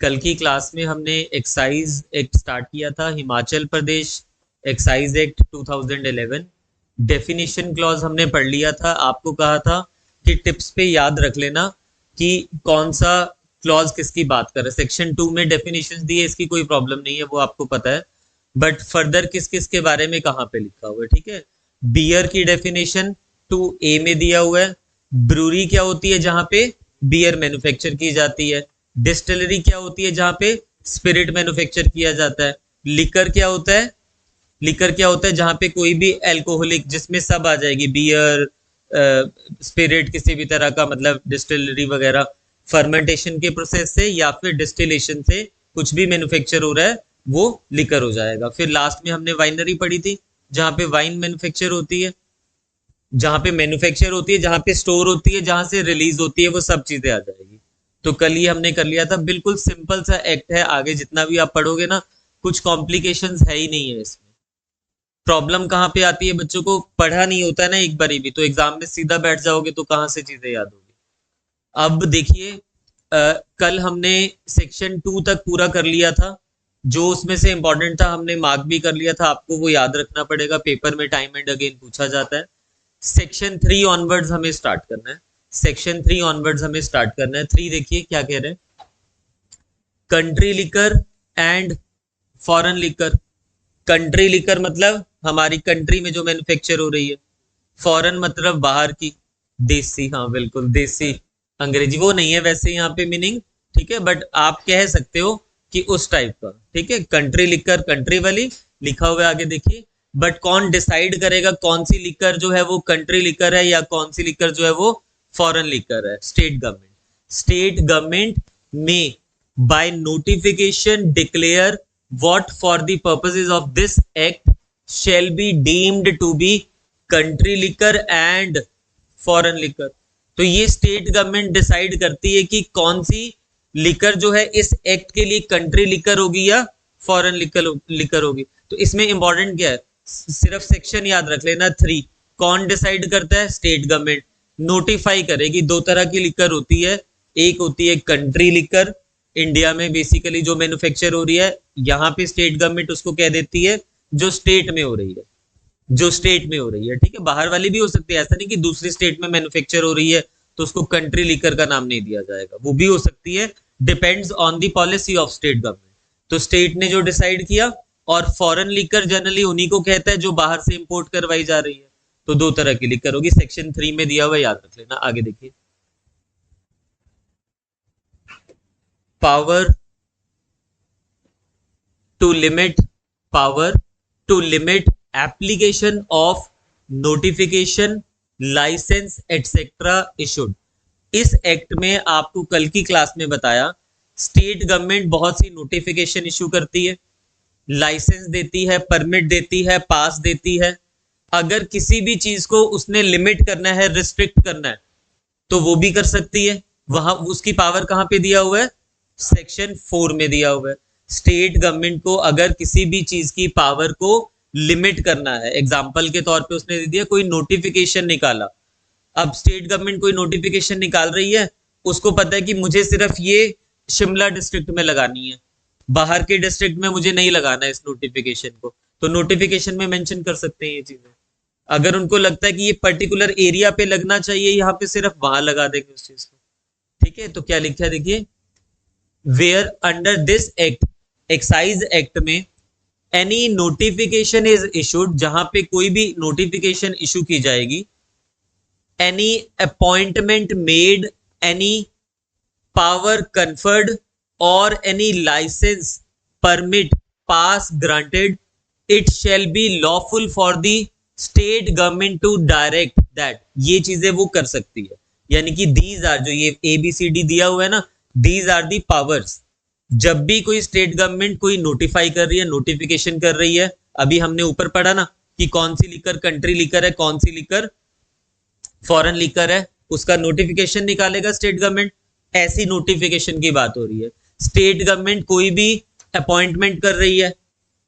कल की क्लास में हमने एक्साइज एक्ट स्टार्ट किया था, Himachal Pradesh excise act 2011। Definition clause हमने पढ़ लिया था। आपको कहा था कि टिप्स पे याद रख लेना कि कौन सा क्लॉज किसकी बात कर रहा है। सेक्शन 2 में डेफिनेशन दी है, इसकी कोई प्रॉब्लम नहीं है, वो आपको पता है। बट फर्दर किस किस के बारे में कहाँ पे लिखा हुआ है, ठीक है। बियर की डेफिनेशन 2A में दिया हुआ है। ब्रूरी क्या होती है, जहां पे बियर मैन्युफैक्चर की जाती है। डिस्टिलरी क्या होती है, जहां पे स्पिरिट मैन्युफैक्चर किया जाता है। लिकर क्या होता है, लिकर क्या होता है, जहां पे कोई भी एल्कोहलिक, जिसमें सब आ जाएगी, बियर, स्पिरिट, किसी भी तरह का, मतलब डिस्टिलरी वगैरह, फर्मेंटेशन के प्रोसेस से या फिर डिस्टिलेशन से कुछ भी मैन्युफैक्चर हो रहा है, वो लिकर हो जाएगा। फिर लास्ट में हमने वाइनरी पढ़ी थी, जहां पे वाइन मैन्युफैक्चर होती है, जहां पे मैन्युफैक्चर होती है, जहां पे स्टोर होती है, जहां से रिलीज होती है, वो सब चीजें आ जाएगी। तो कल ये हमने कर लिया था। बिल्कुल सिंपल सा एक्ट है, आगे जितना भी आप पढ़ोगे ना, कुछ कॉम्प्लिकेशंस है ही नहीं है इसमें। प्रॉब्लम कहाँ पे आती है, बच्चों को पढ़ा नहीं होता है ना एक बारी भी, तो एग्जाम में सीधा बैठ जाओगे तो कहाँ से चीजें याद होगी। अब देखिए, कल हमने सेक्शन 2 तक पूरा कर लिया था। जो उसमें से इंपॉर्टेंट था हमने मार्क भी कर लिया था, आपको वो याद रखना पड़ेगा, पेपर में टाइम एंड अगेन पूछा जाता है। सेक्शन 3 ऑनवर्ड्स हमें स्टार्ट करना है। सेक्शन 3 ऑनवर्ड्स हमें स्टार्ट करना है। 3 देखिए क्या कह रहे हैं, country liquor and foreign liquor. Country liquor मतलब हमारी कंट्री में जो मैन्युफैक्चर हो रही है, फॉरेन मतलब बाहर की, देसी, हाँ बिल्कुल देसी। अंग्रेजी वो नहीं है वैसे यहाँ पे मीनिंग, ठीक है, बट आप कह सकते हो कि उस टाइप का, ठीक है। कंट्री लिकर कंट्री वाली लिखा हुआ है, आगे देखिए। बट कौन डिसाइड करेगा कौन सी लिकर जो है वो कंट्री लिकर है या कौन सी लिकर जो है वो फॉरेन लिकर है? State government. स्टेट गवर्नमेंट में by notification declare what for the purposes of this act shall be deemed to be country liquor and foreign liquor। तो ये स्टेट गवर्नमेंट डिसाइड करती है कि कौन सी लिकर जो है इस एक्ट के लिए कंट्री लिकर होगी या फॉरेन लिकर होगी। तो इसमें इंपॉर्टेंट क्या है, सिर्फ सेक्शन याद रख लेना 3। कौन डिसाइड करता है? State government. नोटिफाई करेगी। दो तरह की लिकर होती है, एक होती है कंट्री लिकर, इंडिया में बेसिकली जो मैन्युफैक्चर हो रही है, यहाँ पे स्टेट गवर्नमेंट उसको कह देती है जो स्टेट में हो रही है, जो स्टेट में हो रही है, ठीक है। बाहर वाली भी हो सकती है, ऐसा नहीं कि दूसरी स्टेट में मैन्युफैक्चर हो रही है तो उसको कंट्री लिकर का नाम नहीं दिया जाएगा, वो भी हो सकती है। Depends on the policy of state government. तो स्टेट ने जो डिसाइड किया, और फॉरेन लिकर जनरली उन्हीं को कहता है जो बाहर से इंपोर्ट करवाई जा रही है। तो दो तरह की लिकर होगी, सेक्शन 3 में दिया हुआ, याद रख लेना। आगे देखिए, power to limit, power to limit application of notification, licence etcetera issued. इस एक्ट में आपको कल की क्लास में बताया, स्टेट गवर्नमेंट बहुत सी नोटिफिकेशन इशू करती है, लाइसेंस देती है, परमिट देती है, पास देती है। अगर किसी भी चीज को उसने लिमिट करना है, रिस्ट्रिक्ट करना है, तो वो भी कर सकती है। वहां उसकी पावर कहां पे दिया हुआ है? सेक्शन 4 में दिया हुआ है। स्टेट गवर्नमेंट को अगर किसी भी चीज की पावर को लिमिट करना है, एग्जाम्पल के तौर पे उसने दे दिया, कोई नोटिफिकेशन निकाला। अब स्टेट गवर्नमेंट कोई नोटिफिकेशन निकाल रही है, उसको पता है कि मुझे सिर्फ ये शिमला डिस्ट्रिक्ट में लगानी है, बाहर के डिस्ट्रिक्ट में मुझे नहीं लगाना है इस नोटिफिकेशन को, तो नोटिफिकेशन में मेंशन कर सकते हैं ये चीजें। अगर उनको लगता है कि ये पर्टिकुलर एरिया पे लगना चाहिए, यहाँ पे सिर्फ वहां लगा देंगे उस चीज को, ठीक है। तो क्या लिखा है देखिए, where under this act, excise act में, एनी नोटिफिकेशन इज इशूड, जहां पे कोई भी नोटिफिकेशन इशू की जाएगी, any appointment made, any power conferred, और any licence, permit, pass granted, it shall be lawful for the state government to direct that. ये चीजें वो कर सकती है, यानी कि दीज आर, जो ये ABCD दिया हुआ है ना, दीज आर दी पावर्स। जब भी कोई स्टेट गवर्नमेंट कोई नोटिफाई कर रही है, नोटिफिकेशन कर रही है, अभी हमने ऊपर पढ़ा ना कि कौन सी लिकर कंट्री लिकर है, कौन सी लिकर फॉरेन लिकर है, उसका नोटिफिकेशन निकालेगा स्टेट गवर्नमेंट। ऐसी नोटिफिकेशन की बात हो रही है। स्टेट गवर्नमेंट कोई भी अपॉइंटमेंट कर रही है,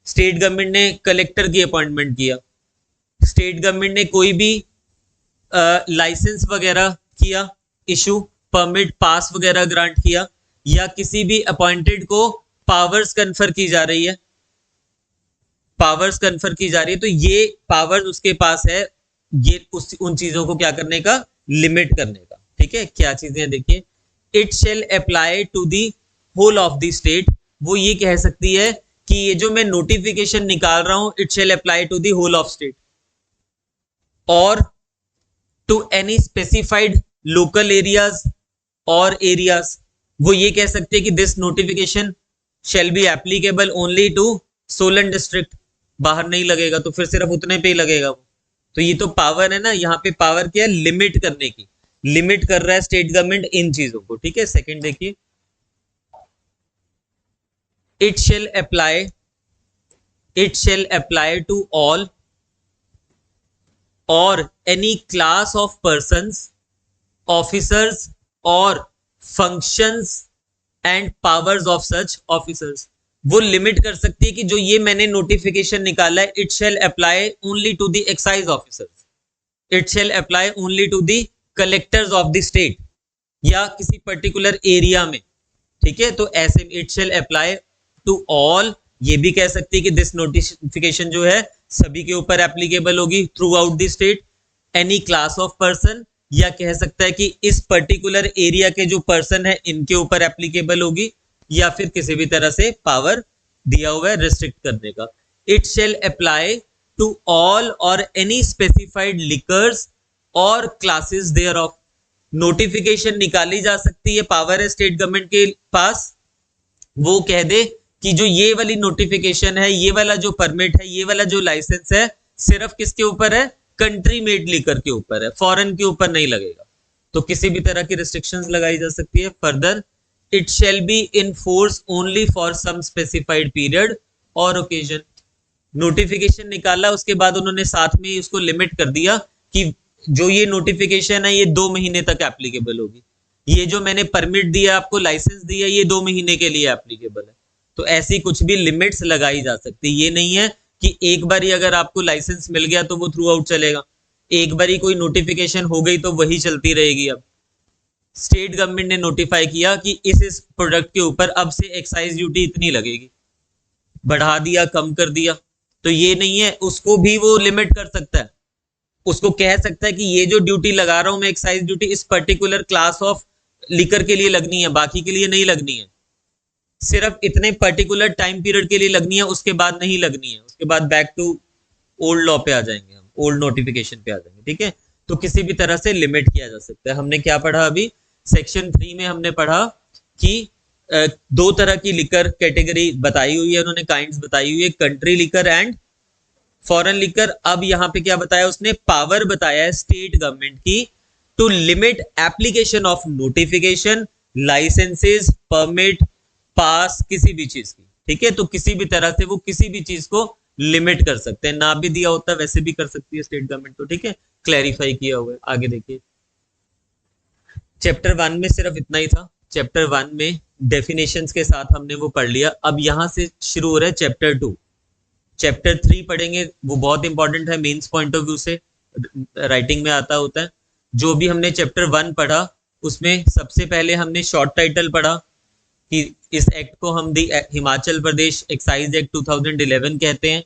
स्टेट गवर्नमेंट ने कलेक्टर की अपॉइंटमेंट किया, स्टेट गवर्नमेंट ने कोई भी लाइसेंस वगैरह किया इशू, परमिट, पास वगैरह ग्रांट किया, या किसी भी अपॉइंटेड को पावर्स कन्फर की जा रही है, पावर्स कन्फर की जा रही है, तो ये पावर्स उसके पास है ये उन चीजों को क्या करने का, लिमिट करने का। ठीक है, क्या चीजें देखिए, it shall apply to the whole of the state, वो ये कह सकती है कि ये जो मैं नोटिफिकेशन निकाल रहा हूं, it shall apply to the whole of state और to any specified local areas और एरियाज, वो ये कह सकते हैं कि this notification shall be applicable only to Solan district, बाहर नहीं लगेगा, तो फिर सिर्फ उतने पे ही लगेगा वो। तो ये तो पावर है ना, यहाँ पे पावर क्या है, लिमिट करने की, लिमिट कर रहा है स्टेट गवर्नमेंट इन चीजों को। ठीक है, सेकंड देखिए, it shall apply to all और any class of persons, officers और functions and powers of such officers, वो लिमिट कर सकती है कि जो ये मैंने नोटिफिकेशन निकाला है, it shall apply only to the excise officers, it shall apply only to the collectors of the state या किसी पर्टिकुलर एरिया में। ठीक है, तो ऐसे it shall apply to all, ये भी कह सकती है कि दिस नोटिफिकेशन जो है सभी के ऊपर एप्लीकेबल होगी through out the state, any class of person, या कह सकता है कि इस पर्टिकुलर एरिया के जो पर्सन है इनके ऊपर एप्लीकेबल होगी, या फिर किसी भी तरह से पावर दिया हुआ है रिस्ट्रिक्ट करने का। It shall apply to all और एनी स्पेसिफाइड लिकर्स और क्लासेस देयर ऑफ, नोटिफिकेशन निकाली जा सकती है, पावर है स्टेट गवर्नमेंट के पास, वो कह दे कि जो ये वाली नोटिफिकेशन है, ये वाला जो परमिट है, ये वाला जो लाइसेंस है, सिर्फ किसके ऊपर है, कंट्री मेड लिकर के ऊपर है, फॉरेन के ऊपर नहीं लगेगा, तो किसी भी तरह की रिस्ट्रिक्शंस लगाई जा सकती है। Further, it shall be in force only for some specified period और ओकेजन, नोटिफिकेशन निकाला उसके बाद उन्होंने साथ में उसको लिमिट कर दिया कि जो ये नोटिफिकेशन है ये 2 महीने तक एप्लीकेबल होगी, ये जो मैंने परमिट दिया आपको, लाइसेंस दिया, ये 2 महीने के लिए एप्लीकेबल है। तो ऐसी कुछ भी लिमिट्स लगाई जा सकती है, ये नहीं है कि एक बार ही अगर आपको लाइसेंस मिल गया तो वो थ्रू आउट चलेगा, एक बार ही कोई नोटिफिकेशन हो गई तो वही चलती रहेगी। अब स्टेट गवर्नमेंट ने नोटिफाई किया कि इस प्रोडक्ट के ऊपर अब से एक्साइज ड्यूटी इतनी लगेगी, बढ़ा दिया, कम कर दिया, तो ये नहीं है, उसको भी वो लिमिट कर सकता है, उसको कह सकता है कि ये जो ड्यूटी लगा रहा हूं मैं एक्साइज ड्यूटी, इस पर्टिकुलर क्लास ऑफ लिकर के लिए लगनी है, बाकी के लिए नहीं लगनी है, सिर्फ इतने पर्टिकुलर टाइम पीरियड के लिए लगनी है, उसके बाद नहीं लगनी है, उसके बाद बैक टू ओल्ड लॉ पे आ जाएंगे हम, ओल्ड नोटिफिकेशन पे आ जाएंगे। ठीक है, तो किसी भी तरह से लिमिट किया जा सकता है। हमने क्या पढ़ा अभी, सेक्शन 3 में हमने पढ़ा कि 2 तरह की लिकर कैटेगरी बताई हुई है उन्होंने, काइंड्स बताई हुई है, country liquor and foreign liquor. अब यहाँ पे क्या बताया उसने, पावर बताया है स्टेट गवर्नमेंट की to limit application of notification, licences, permit, pass, किसी भी चीज की। ठीक है, तो किसी भी तरह से वो किसी भी चीज को लिमिट कर सकते हैं, ना भी दिया होता वैसे भी कर सकती है स्टेट गवर्नमेंट। तो ठीक है, क्लैरिफाई किया हुआ है। आगे देखिए, चैप्टर 1 में सिर्फ इतना ही था, चैप्टर 1 में डेफिनेशंस के साथ हमने वो पढ़ लिया। अब यहां से शुरू हो रहा है चैप्टर 2, चैप्टर 3 पढ़ेंगे, वो बहुत इंपॉर्टेंट है मेंस पॉइंट ऑफ व्यू से, राइटिंग में आता होता है। जो भी हमने चैप्टर 1 पढ़ा उसमें सबसे पहले हमने शॉर्ट टाइटल पढ़ा कि इस एक्ट को हम दी हिमाचल प्रदेश एक्साइज एक्ट 2011 कहते हैं।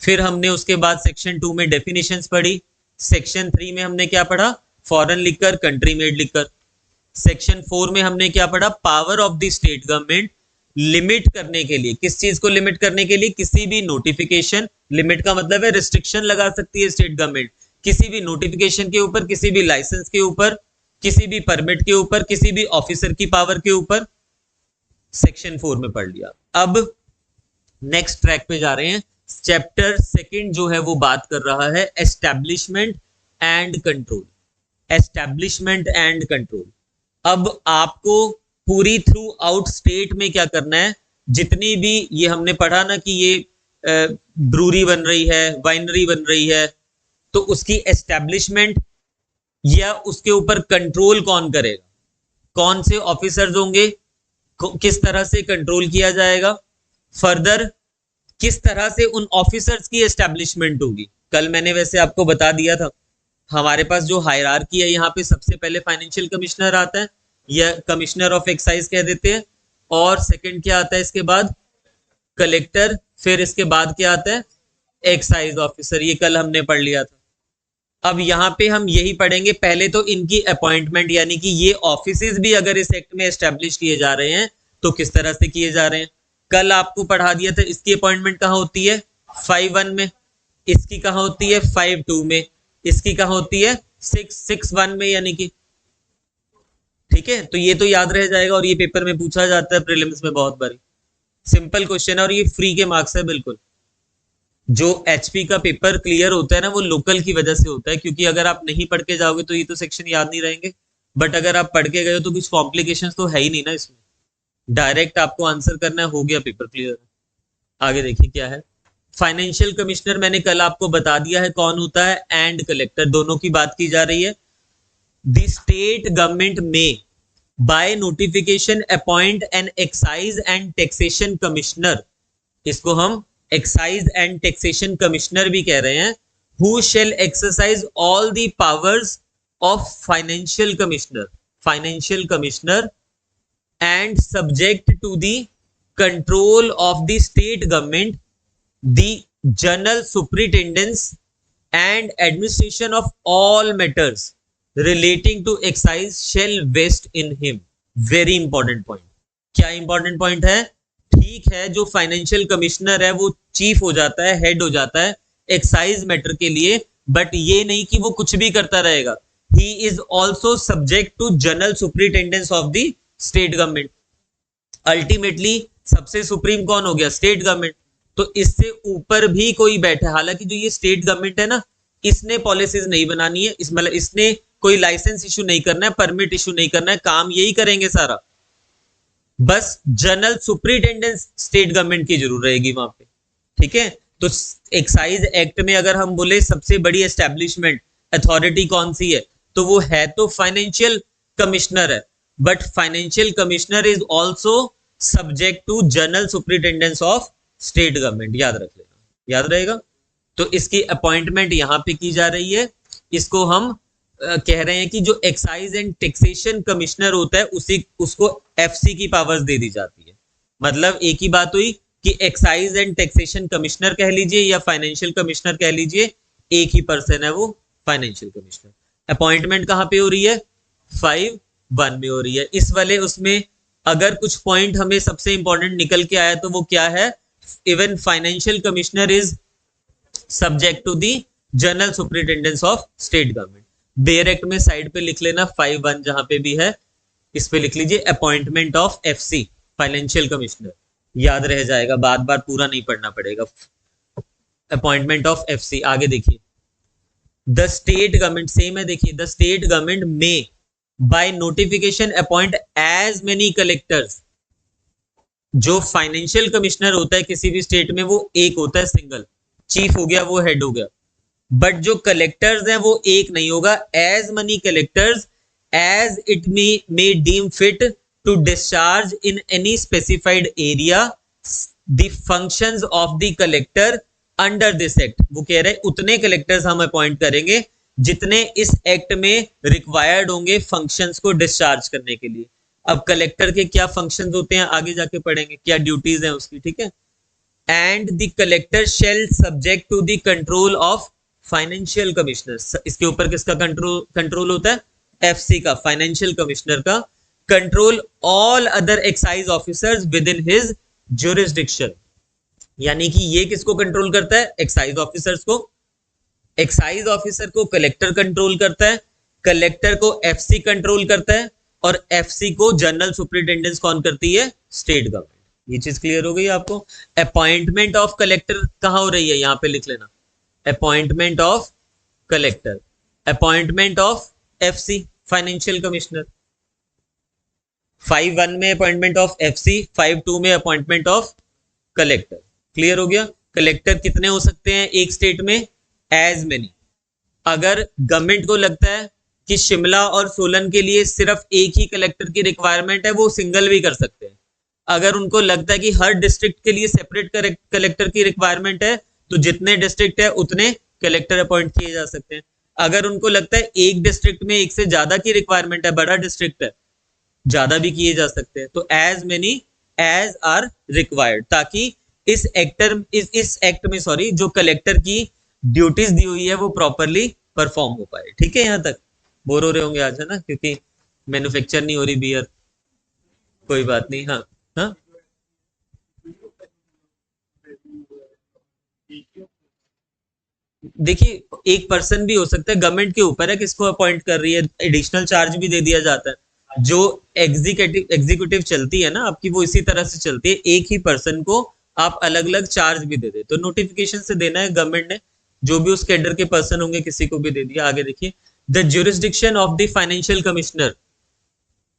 फिर हमने उसके बाद सेक्शन 2 में डेफिनेशंस पढ़ी, सेक्शन 3 में हमने क्या पढ़ा, foreign liquor, country made liquor. Section 4 में हमने क्या पढ़ा, power of the state government limit करने के लिए, किस चीज को लिमिट करने के लिए, किसी भी नोटिफिकेशन, लिमिट का मतलब है रिस्ट्रिक्शन लगा सकती है स्टेट गवर्नमेंट किसी भी नोटिफिकेशन के ऊपर, किसी भी लाइसेंस के ऊपर, किसी भी परमिट के ऊपर, किसी भी ऑफिसर की पावर के ऊपर, सेक्शन 4 में पढ़ लिया। अब नेक्स्ट ट्रैक पे जा रहे हैं, चैप्टर 2 जो है वो बात कर रहा है establishment and control, establishment and control. अब आपको पूरी थ्रू आउट स्टेट में क्या करना है, जितनी भी ये हमने पढ़ा ना कि ये ब्रूरी बन रही है, वाइनरी बन रही है, तो उसकी एस्टैब्लिशमेंट या उसके ऊपर कंट्रोल कौन करेगा, कौन से ऑफिसर्स होंगे, किस तरह से कंट्रोल किया जाएगा, फर्दर किस तरह से उन ऑफिसर्स की एस्टैब्लिशमेंट होगी। कल मैंने वैसे आपको बता दिया था, हमारे पास जो हायरार्की है यहाँ पे सबसे पहले फाइनेंशियल कमिश्नर आता है या कमिश्नर ऑफ एक्साइज कह देते हैं, और सेकंड क्या आता है इसके बाद, कलेक्टर, फिर इसके बाद क्या आता है, एक्साइज ऑफिसर। ये कल हमने पढ़ लिया था। अब यहाँ पे हम यही पढ़ेंगे, पहले तो इनकी अपॉइंटमेंट, यानी कि ये ऑफिसेज भी अगर इस एक्ट में एस्टेब्लिश किए जा रहे हैं तो किस तरह से किए जा रहे हैं। कल आपको पढ़ा दिया था इसकी अपॉइंटमेंट कहाँ होती है, 5(1) में, इसकी कहाँ होती है 5(2) में, इसकी कहाँ होती है 6(1) में, यानी कि ठीक है। तो ये तो याद रह जाएगा और ये पेपर में पूछा जाता है प्रीलिम्स में बहुत बारी। सिंपल क्वेश्चन है और ये फ्री के मार्क्स है बिल्कुल। जो एचपी का पेपर क्लियर होता है ना वो लोकल की वजह से होता है, क्योंकि अगर आप नहीं पढ़ के जाओगे तो ये तो सेक्शन याद नहीं रहेंगे, बट अगर आप पढ़ के गए हो तो कुछ कॉम्प्लिकेशंस तो है ही नहीं ना इसमें, डायरेक्ट आपको आंसर करना है, हो गया पेपर क्लियर। आगे देखिए क्या है। फाइनेंशियल कमिश्नर मैंने कल आपको बता दिया है कौन होता है, एंड कलेक्टर, दोनों की बात की जा रही है। The state government may by notification appoint an excise and taxation commissioner, इसको हम एक्साइज एंड टैक्सेशन कमिश्नर भी कह रहे हैं, who shall exercise all the powers of financial commissioner, financial commissioner, and subject to the control of the state government, the general superintendence and administration of all matters relating to excise shall vest in him. Very important point. क्या important point है, ठीक है, जो financial commissioner है वो chief हो जाता है, हेड हो जाता है एक्साइज मैटर के लिए, बट ये नहीं कि वो कुछ भी करता रहेगा। He is also subject to general superintendence of the state government. Ultimately सबसे सुप्रीम कौन हो गया, स्टेट गवर्नमेंट। तो इससे ऊपर भी कोई बैठे, हालांकि जो ये स्टेट गवर्नमेंट है ना, इसने पॉलिसीज नहीं बनानी है, इस मतलब इसने कोई लाइसेंस इशू नहीं करना है, परमिट इशू नहीं करना है, काम यही करेंगे सारा, बस जनरल सुपरिटेंडेंस स्टेट गवर्नमेंट की जरूर रहेगी वहां पे, ठीक है। तो एक्साइज एक्ट में अगर हम बोले सबसे बड़ी एस्टेब्लिशमेंट अथॉरिटी कौन सी है, तो वो है तो फाइनेंशियल कमिश्नर है, but financial commissioner is also subject to general superintendence of state government, याद रख लेना, याद रहेगा। तो इसकी अपॉइंटमेंट यहां पे की जा रही है, इसको हम कह रहे हैं कि जो एक्साइज एंड टैक्सेशन कमिश्नर होता है उसको एफसी की पावर्स दे दी जाती है। मतलब एक ही बात हुई कि एक्साइज एंड टैक्सेशन कमिश्नर कह लीजिए या फाइनेंशियल कमिश्नर कह लीजिए, एक ही पर्सन है वो फाइनेंशियल कमिश्नर। अपॉइंटमेंट कहां पे हो रही है, 5(1) में हो रही है। इस वाले उसमें अगर कुछ पॉइंट हमें सबसे इंपॉर्टेंट निकल के आया तो वो क्या है, even financial commissioner is subject to the general superintendence of state government. Bare act में साइड पे लिख लेना 5(1) जहां पे भी है, इस पे लिख लीजिए appointment of FC financial commissioner, याद रह जाएगा, बार बार पूरा नहीं पढ़ना पड़ेगा। Appointment of FC. आगे देखिए, द स्टेट गवर्नमेंट, सेम है, देखिए, the state government may by notification appoint as many collectors. जो फाइनेंशियल कमिश्नर होता है किसी भी स्टेट में वो एक होता है, सिंगल, चीफ हो गया, वो हेड हो गया, बट जो कलेक्टर्स हैं वो एक नहीं होगा, as many collectors as it may deem fit to discharge in any specified area the functions of the collector under this act. वो कह रहे हैं उतने कलेक्टर्स हम अपॉइंट करेंगे जितने इस एक्ट में रिक्वायर्ड होंगे फंक्शंस को डिस्चार्ज करने के लिए। अब कलेक्टर के क्या फंक्शंस होते हैं आगे जाके पढ़ेंगे, क्या ड्यूटीज हैं उसकी, ठीक है। And the collector shall subject to the control of financial commissioner. इसके ऊपर किसका कंट्रोल होता है, एफसी का, फाइनेंशियल कमिश्नर का। Control all other excise officers within his jurisdiction, यानी कि ये किसको कंट्रोल करता है, एक्साइज ऑफिसर्स को। एक्साइज ऑफिसर को कलेक्टर कंट्रोल करता है, कलेक्टर को एफसी कंट्रोल करता है, और एफसी को जनरल सुपरिटेंडेंस कौन करती है, स्टेट गवर्नमेंट। ये चीज क्लियर हो गई आपको। अपॉइंटमेंट ऑफ कलेक्टर कहां हो रही है, यहां पे लिख लेना, appointment of collector, appointment of FC financial commissioner. 5(1) में अपॉइंटमेंट ऑफ एफसी, 5(2) में अपॉइंटमेंट ऑफ कलेक्टर। क्लियर हो गया। कलेक्टर कितने हो सकते हैं एक स्टेट में, एज मेनी। अगर गवर्नमेंट को लगता है कि शिमला और सोलन के लिए सिर्फ एक ही कलेक्टर की रिक्वायरमेंट है, वो सिंगल भी कर सकते हैं। अगर उनको लगता है कि हर डिस्ट्रिक्ट के लिए सेपरेट कलेक्टर की रिक्वायरमेंट है, तो जितने डिस्ट्रिक्ट है उतने कलेक्टर अपॉइंट किए जा सकते हैं। अगर उनको लगता है एक डिस्ट्रिक्ट में एक से ज्यादा की रिक्वायरमेंट है, बड़ा डिस्ट्रिक्ट है, ज्यादा भी किए जा सकते हैं। तो as many as are required, ताकि इस एक्ट में सॉरी जो कलेक्टर की ड्यूटीज दी हुई है वो प्रॉपरली परफॉर्म हो पाए। ठीक है, यहां तक बोर हो रहे होंगे आज, है ना, क्योंकि मैन्युफैक्चर नहीं हो रही बियर। कोई बात नहीं। हाँ हाँ, देखिए एक पर्सन भी हो सकता है, गवर्नमेंट के ऊपर है किसको अपॉइंट कर रही है, एडिशनल चार्ज भी दे दिया जाता है। जो एग्जीक्यूटिव चलती है ना आपकी, वो इसी तरह से चलती है, एक ही पर्सन को आप अलग अलग चार्ज भी दे दे, तो नोटिफिकेशन से देना है गवर्नमेंट ने, जो भी उस कैडर के पर्सन होंगे किसी को भी दे दिया। आगे देखिए, the jurisdiction of the financial commissioner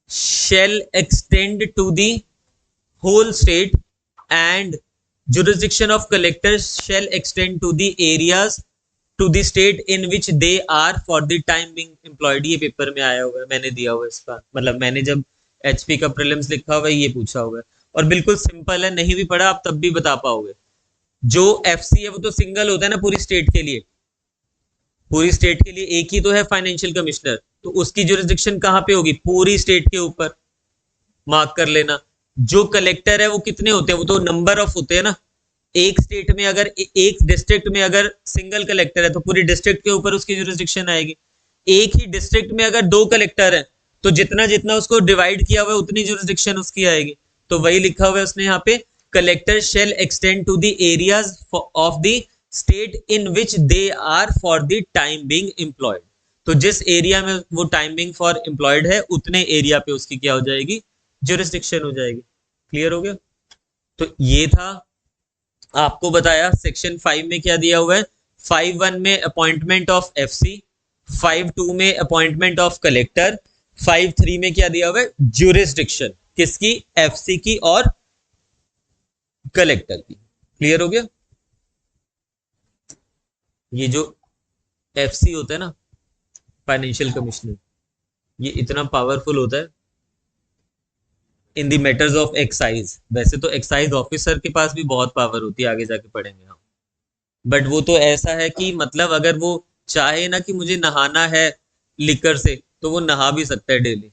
shall extend to the whole state, and jurisdiction of collectors shall extend to the areas to the state in which they are for the time being employed। ये paper में आया हुआ है, मैंने दिया हुआ है इसका, मतलब मैंने जब एचपी का प्रीलिम्स लिखा हुआ है ये पूछा हुआ है, और बिल्कुल सिंपल है, नहीं भी पढ़ा आप तब भी बता पाओगे। जो एफसी है वो तो सिंगल होता है ना पूरी स्टेट के लिए, पूरी स्टेट के लिए एक ही तो है फाइनेंशियल कमिश्नर, तो उसकी जुरिस्डिक्शन कहाँ पे होगी, पूरी स्टेट के ऊपर, मार्क कर लेना। जो कलेक्टर है वो कितने होते हैं, वो तो नंबर ऑफ होते हैं ना, एक स्टेट में अगर एक डिस्ट्रिक्ट में अगर सिंगल कलेक्टर है तो पूरी डिस्ट्रिक्ट के ऊपर उसकी जुरिस्डिक्शन आएगी। एक ही डिस्ट्रिक्ट में अगर दो कलेक्टर है तो जितना जितना उसको डिवाइड किया हुआ है उतनी जुरिस्डिक्शन उसकी आएगी, तो वही लिखा हुआ है उसने यहाँ पे, collector shall extend to the areas of the state in which they are for the time being employed. तो जिस एरिया में वो टाइम बीइंग फॉर एम्प्लॉयड है उतने एरिया पे उसकी क्या हो जाएगी, जुरिस्डिक्शन हो जाएगी। क्लियर हो गया? तो ये था, आपको बताया सेक्शन 5 में क्या दिया हुआ है, 5(1) में अपॉइंटमेंट ऑफ एफसी, 5(2) में अपॉइंटमेंट ऑफ कलेक्टर, 5(3) में क्या दिया हुआ है, ज्यूरिस्डिक्शन किसकी, एफसी की और कलेक्टर की। क्लियर हो गया? ये जो एफसी होता है ना, फाइनेंशियल कमिश्नर, ये इतना पावरफुल होता है इन दी मैटर्स ऑफ एक्साइज। वैसे तो एक्साइज ऑफिसर के पास भी बहुत पावर होती है, आगे जाके पढ़ेंगे हम, बट वो तो ऐसा है कि मतलब अगर वो चाहे ना कि मुझे नहाना है लिकर से तो वो नहा भी सकता है डेली।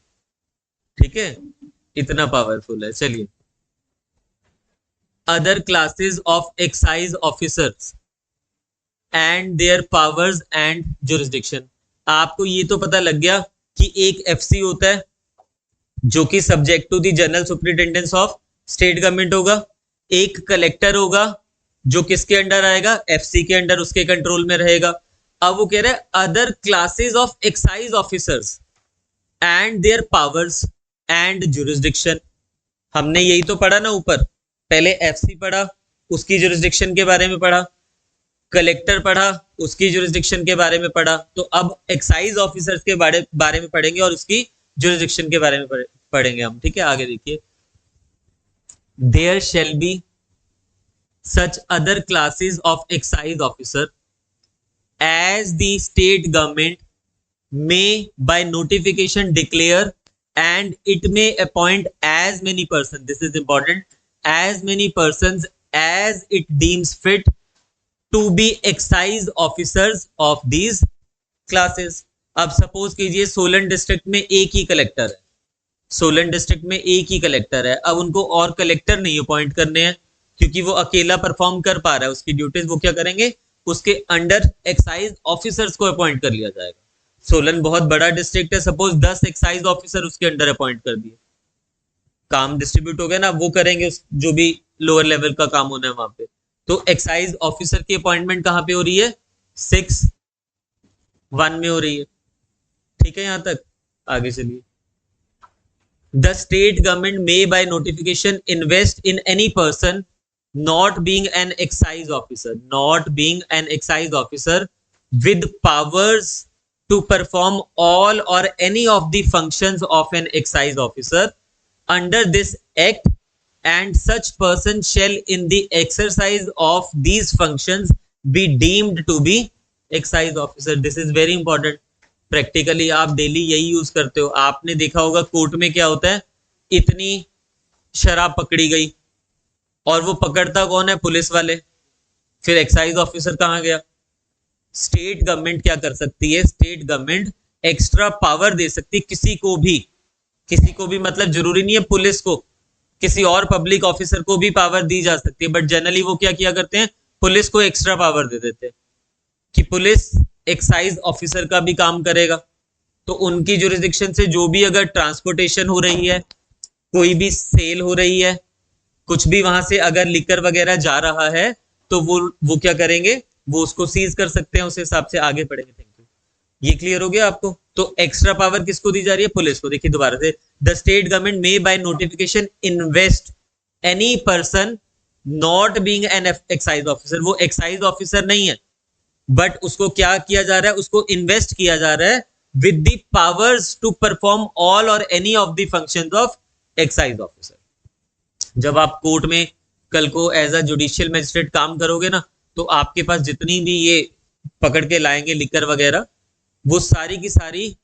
ठीक है, इतना पावरफुल है। चलिए, other classes of excise officers and there powers and jurisdiction. आपको ये तो पता लग गया कि एक एफसी होता है जो कि subject to the general superintendence of state government होगा, एक कलेक्टर होगा जो किसके अंडर आएगा, एफसी के अंडर, उसके कंट्रोल में रहेगा। अब वो कह रहे हैं other classes of excise officers and there powers and jurisdiction. हमने यही तो पढ़ा ना ऊपर, पहले एफसी पढ़ा, उसकी जुरिस्डिक्शन के बारे में पढ़ा, कलेक्टर पढ़ा, उसकी जुरिस्डिक्शन के बारे में पढ़ा, तो अब एक्साइज ऑफिसर्स के बारे में पढ़ेंगे और उसकी जुरिस्डिक्शन के बारे में पढ़ेंगे हम। ठीक है, आगे देखिए, there shall be such other classes of excise officer as the state government may by notification declare, and it may appoint as many persons, this is important, as many persons as it deems fit to be excise officers of these classes। अब suppose कीजिए Solan district में एक ही collector है, Solan district में एक ही collector है, अब उनको और कलेक्टर नहीं अपॉइंट करने हैं क्योंकि वो अकेला परफॉर्म कर पा रहा है उसकी ड्यूटीज, वो क्या करेंगे, उसके अंडर एक्साइज ऑफिसर्स को अपॉइंट कर लिया जाएगा। सोलन बहुत बड़ा डिस्ट्रिक्ट है, सपोज 10 एक्साइज ऑफिसर उसके अंडर अपॉइंट कर दिए, काम डिस्ट्रीब्यूट हो गया ना, वो करेंगे जो भी लोअर लेवल का काम होना है वहां पे। तो एक्साइज ऑफिसर की अपॉइंटमेंट कहां पे हो रही है, 6(1) में हो रही है। ठीक है, यहां तक आगे चलिए, the state government may by notification invest in any person not being an excise officer, not being an excise officer with powers to perform all or any of the functions of an excise officer under this act, and such person shall in the exercise of these functions be deemed to be excise officer। this is very important, practically आप daily यही use करते हो। आपने देखा होगा court में क्या होता है, इतनी शराब पकड़ी गई और वो पकड़ता कौन है, पुलिस वाले, फिर एक्साइज ऑफिसर कहां गया। स्टेट गवर्नमेंट क्या कर सकती है, स्टेट गवर्नमेंट एक्स्ट्रा पावर दे सकती है किसी को भी, किसी को भी मतलब जरूरी नहीं है पुलिस को, किसी और पब्लिक ऑफिसर को भी पावर दी जा सकती है, बट जनरली वो क्या किया करते हैं, पुलिस को एक्स्ट्रा पावर दे देते हैं कि पुलिस एक्साइज ऑफिसर का भी काम करेगा। तो उनकी जुरिस्डिक्शन से जो भी अगर ट्रांसपोर्टेशन हो रही है, कोई भी सेल हो रही है, कुछ भी वहां से अगर लिकर वगैरह जा रहा है, तो वो क्या करेंगे, वो उसको सीज कर सकते हैं, उस हिसाब से आगे बढ़ेंगे। Thank you. ये क्लियर हो गया आपको? तो एक्स्ट्रा पावर किसको दी जा रही है? पुलिस को। देखिए दोबारा से, the state government may by notification invest any person not being an excise officer. वो एक्साइज ऑफिसर नहीं है, बट उसको क्या किया जा रहा है, उसको इन्वेस्ट किया जा रहा है with the powers to perform all और any of the functions of excise officer. जब आप कोर्ट में कल को एज अ जुडिशियल मजिस्ट्रेट काम करोगे ना, तो आपके पास जितनी भी ये पकड़ के लाएंगे लिकर वगैरह, वो सारी की सारी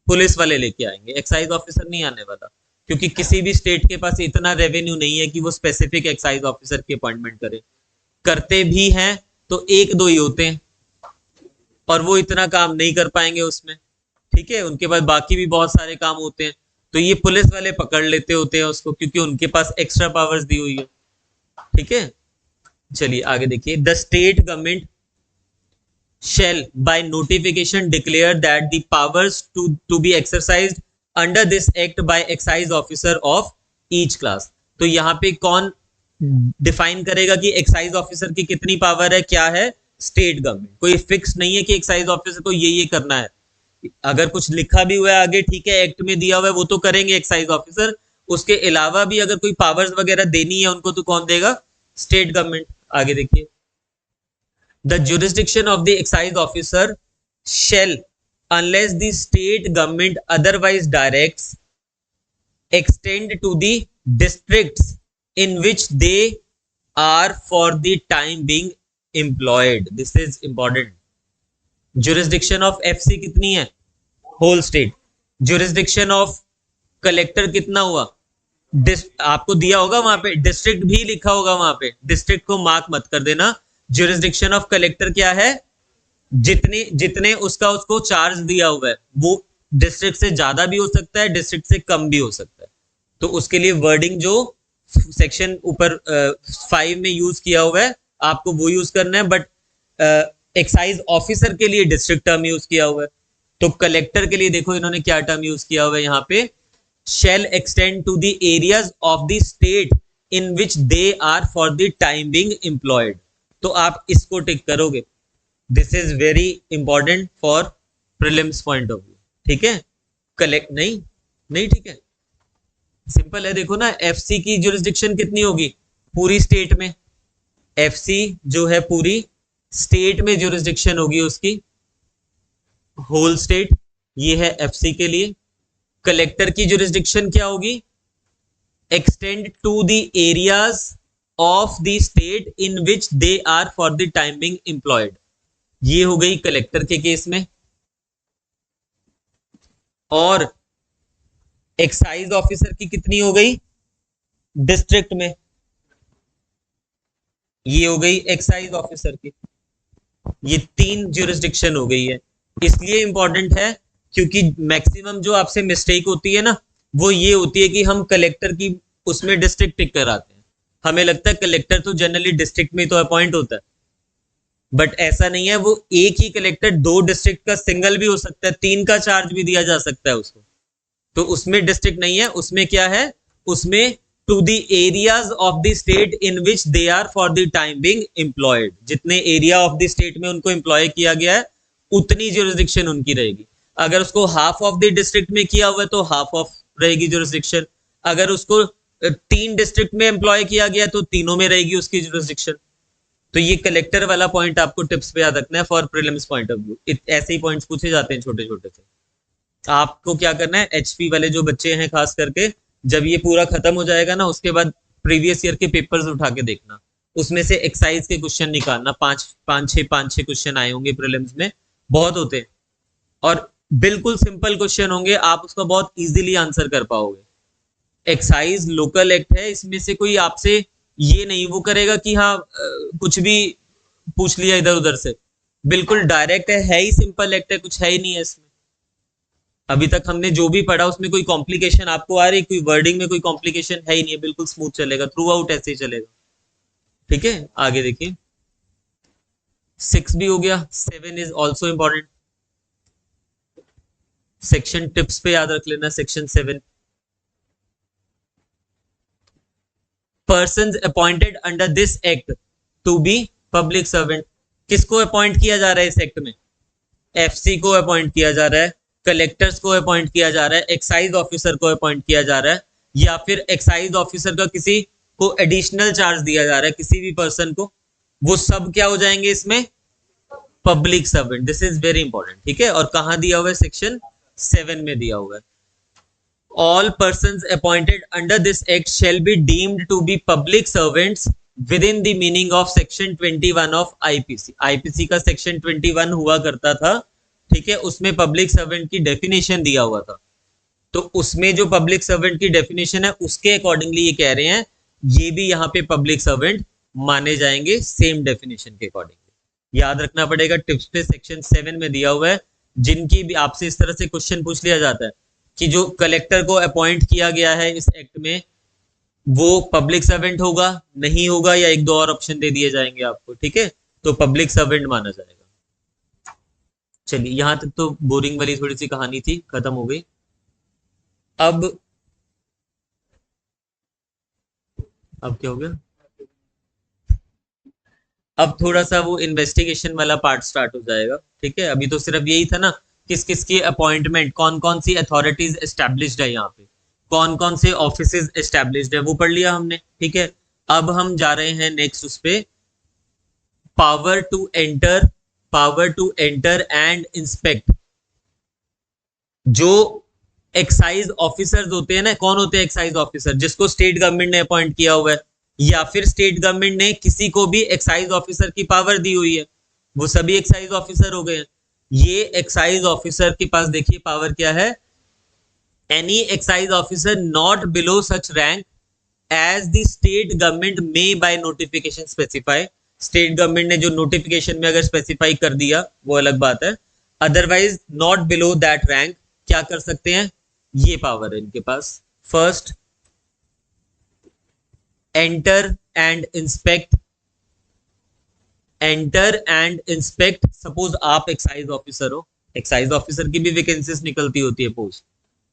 पुलिस वाले लेके आएंगे, एक्साइज ऑफिसर नहीं आने वाला, क्योंकि किसी भी स्टेट के पास इतना रेवेन्यू नहीं है कि वो स्पेसिफिक एक्साइज ऑफिसर की अपॉइंटमेंट करे। करते भी हैं तो एक दो ही होते हैं, और वो इतना काम नहीं कर पाएंगे उसमें, ठीक है। उनके पास बाकी भी बहुत सारे काम होते हैं, तो ये पुलिस वाले पकड़ लेते होते हैं उसको, क्योंकि उनके पास एक्स्ट्रा पावर्स दी हुई है, ठीक है। चलिए आगे देखिए, the state government shall by notification declare that the powers to be exercised under this act by excise officer of each class। तो यहाँ पे कौन डिफाइन करेगा कि एक्साइज ऑफिसर की कितनी पावर है? क्या है? State government. कोई फिक्स नहीं है कि एक्साइज ऑफिसर को ये करना है। अगर कुछ लिखा भी हुआ है आगे, ठीक है, एक्ट में दिया हुआ है, वो तो करेंगे एक्साइज ऑफिसर। उसके अलावा भी अगर कोई पावर्स वगैरह देनी है उनको, तो कौन देगा? State government. आगे देखिए, the jurisdiction of the excise officer shall, unless the state government otherwise directs, extend to the districts in which they are for the time being employed। This is important। jurisdiction of FC कितनी है? whole state। jurisdiction of collector कितना हुआ? आपको दिया होगा वहां पे, district भी लिखा होगा वहां पे, डिस्ट्रिक्ट को मार्क मत कर देना। ज्यूरिसडिक्शन ऑफ कलेक्टर क्या है? जितने जितने उसको चार्ज दिया हुआ है, वो डिस्ट्रिक्ट से ज्यादा भी हो सकता है, डिस्ट्रिक्ट से कम भी हो सकता है। तो उसके लिए वर्डिंग जो सेक्शन ऊपर 5 में यूज किया हुआ है, आपको वो यूज करना है। बट एक्साइज ऑफिसर के लिए डिस्ट्रिक्ट टर्म यूज किया हुआ है। तो कलेक्टर के लिए देखो इन्होंने क्या टर्म यूज किया हुआ है यहाँ पे, shall extend to the areas of the state in which they are for the time being employed। तो आप इसको टिक करोगे। This is very important for prelims point of view, ठीक है। कलेक्ट नहीं नहीं, ठीक है, सिंपल है। देखो ना, एफसी की जुरिस्डिक्शन कितनी होगी? पूरी स्टेट में। एफसी जो है पूरी स्टेट में जुरिस्डिक्शन होगी उसकी, होल स्टेट। ये है एफसी के लिए। कलेक्टर की जुरिस्डिक्शन क्या होगी? Extend to the areas of the state in which they are for the time being employed. ये हो गई कलेक्टर के केस में। और एक्साइज ऑफिसर की कितनी हो गई? डिस्ट्रिक्ट में। ये हो गई एक्साइज ऑफिसर की। ये 3 जुरिस्डिक्शन हो गई है। इसलिए इंपॉर्टेंट है क्योंकि मैक्सिमम जो आपसे मिस्टेक होती है ना, वो ये होती है कि हम कलेक्टर की उसमें डिस्ट्रिक्ट टिक कराते हैं। हमें लगता है कलेक्टर तो जनरली डिस्ट्रिक्ट में तो अपॉइंट होता है, बट ऐसा नहीं है। वो एक ही कलेक्टर 2 डिस्ट्रिक्ट का सिंगल भी हो सकता है, 3 का चार्ज भी दिया जा सकता है उसको। तो उसमें डिस्ट्रिक्ट नहीं है, उसमें क्या है? उसमें to the areas of the state in which they are for the time being employed. जितने एरिया ऑफ द स्टेट में उनको एम्प्लॉय किया गया है, उतनी जुरिस्डिक्शन उनकी रहेगी। अगर उसको हाफ ऑफ द डिस्ट्रिक्ट में किया हुआ है तो हाफ ऑफ रहेगी जुरिस्डिक्शन। अगर उसको 3 डिस्ट्रिक्ट में एम्प्लॉय किया गया तो तीनों में रहेगी उसकी जुरिस्डिक्शन। तो ये कलेक्टर वाला पॉइंट आपको टिप्स पे याद रखना है for prelims point of view. ऐसे ही पॉइंट्स पूछे जाते हैं छोटे छोटे से। आपको क्या करना है, एचपी वाले जो बच्चे हैं खास करके, जब ये पूरा खत्म हो जाएगा ना, उसके बाद प्रीवियस ईयर के पेपर्स उठा के देखना, उसमें से एक्साइज के क्वेश्चन निकालना। 5-6 क्वेश्चन आए होंगे प्रीलिम्स में, बहुत होते हैं, और बिल्कुल सिंपल क्वेश्चन होंगे, आप उसका बहुत इजीली आंसर कर पाओगे। एक्साइज लोकल एक्ट है, इसमें से कोई आपसे ये नहीं वो करेगा कि हाँ कुछ भी पूछ लिया इधर उधर से। बिल्कुल डायरेक्ट है ही सिंपल एक्ट है, कुछ है ही नहीं है इसमें। अभी तक हमने जो भी पढ़ा उसमें कोई कॉम्प्लिकेशन आपको आ रही, कोई वर्डिंग में कोई कॉम्प्लिकेशन है ही नहीं है, बिल्कुल स्मूथ चलेगा, थ्रू आउट ऐसे ही चलेगा। ठीक है, आगे देखिए। 6 भी हो गया, 7 is also important. Section tips पे याद रख लेना, section 7। Person appointed under this act to be public servant. किसको अपॉइंट किया जा रहा है इस एक्ट में? एफसी को अपॉइंट किया जा रहा है, कलेक्टर्स को अपॉइंट किया जा रहा है, एक्साइज ऑफिसर को अपॉइंट किया जा रहा है, या फिर एक्साइज ऑफिसर का किसी को एडिशनल चार्ज दिया जा रहा है, किसी भी पर्सन को, वो सब क्या हो जाएंगे इसमें? Public servant. This is very important. ठीक है, और कहां दिया हुआ है? सेक्शन 7 में दिया हुआ है। All persons appointed under this act shall be deemed to be public servants within the meaning of section 21 of IPC। IPC का section 21 हुआ करता था, ठीक है, उसमें पब्लिक सर्वेंट की डेफिनेशन दिया हुआ था। तो उसमें जो पब्लिक सर्वेंट की डेफिनेशन है उसके अकॉर्डिंगली ये कह रहे हैं ये भी यहाँ पे पब्लिक सर्वेंट माने जाएंगे, सेम डेफिनेशन के अकॉर्डिंगली। याद रखना पड़ेगा, टिप्स पे सेक्शन 7 में दिया हुआ है। जिनकी भी आपसे इस तरह से क्वेश्चन पूछ लिया जाता है कि जो कलेक्टर को अपॉइंट किया गया है इस एक्ट में वो पब्लिक सर्वेंट होगा, नहीं होगा, या एक दो और ऑप्शन दे दिए जाएंगे आपको। ठीक है, तो पब्लिक सर्वेंट माना जाएगा। चलिए, यहां तक तो बोरिंग वाली थोड़ी सी कहानी थी, खत्म हो गई। अब क्या हो गया? अब थोड़ा सा वो इन्वेस्टिगेशन वाला पार्ट स्टार्ट हो जाएगा। ठीक है, अभी तो सिर्फ यही था ना, किस किस की अपॉइंटमेंट, कौन कौन सी अथॉरिटीज एस्टैब्लिश्ड है यहाँ पे, कौन कौन से ऑफिसेज एस्टैब्लिश्ड है, वो पढ़ लिया हमने। ठीक है, अब हम जा रहे हैं नेक्स्ट उस पे, power to enter and inspect. जो एक्साइज ऑफिसर्स होते हैं ना, कौन होते हैं एक्साइज ऑफिसर? जिसको स्टेट गवर्नमेंट ने अपॉइंट किया हुआ है, या फिर स्टेट गवर्नमेंट ने किसी को भी एक्साइज ऑफिसर की पावर दी हुई है, वो सभी एक्साइज ऑफिसर हो गए हैं। ये एक्साइज ऑफिसर के पास देखिए पावर क्या है, any excise officer not below such rank as the state government may by notification specify. State government ने जो नोटिफिकेशन में अगर स्पेसिफाई कर दिया वो अलग बात है, otherwise not below that rank क्या कर सकते हैं? ये पावर है इनके पास। First, enter and inspect. Enter and inspect, suppose आप एक्साइज ऑफिसर हो, एक्साइज ऑफिसर की भी वैकेंसीज निकलती होती है पोस्ट,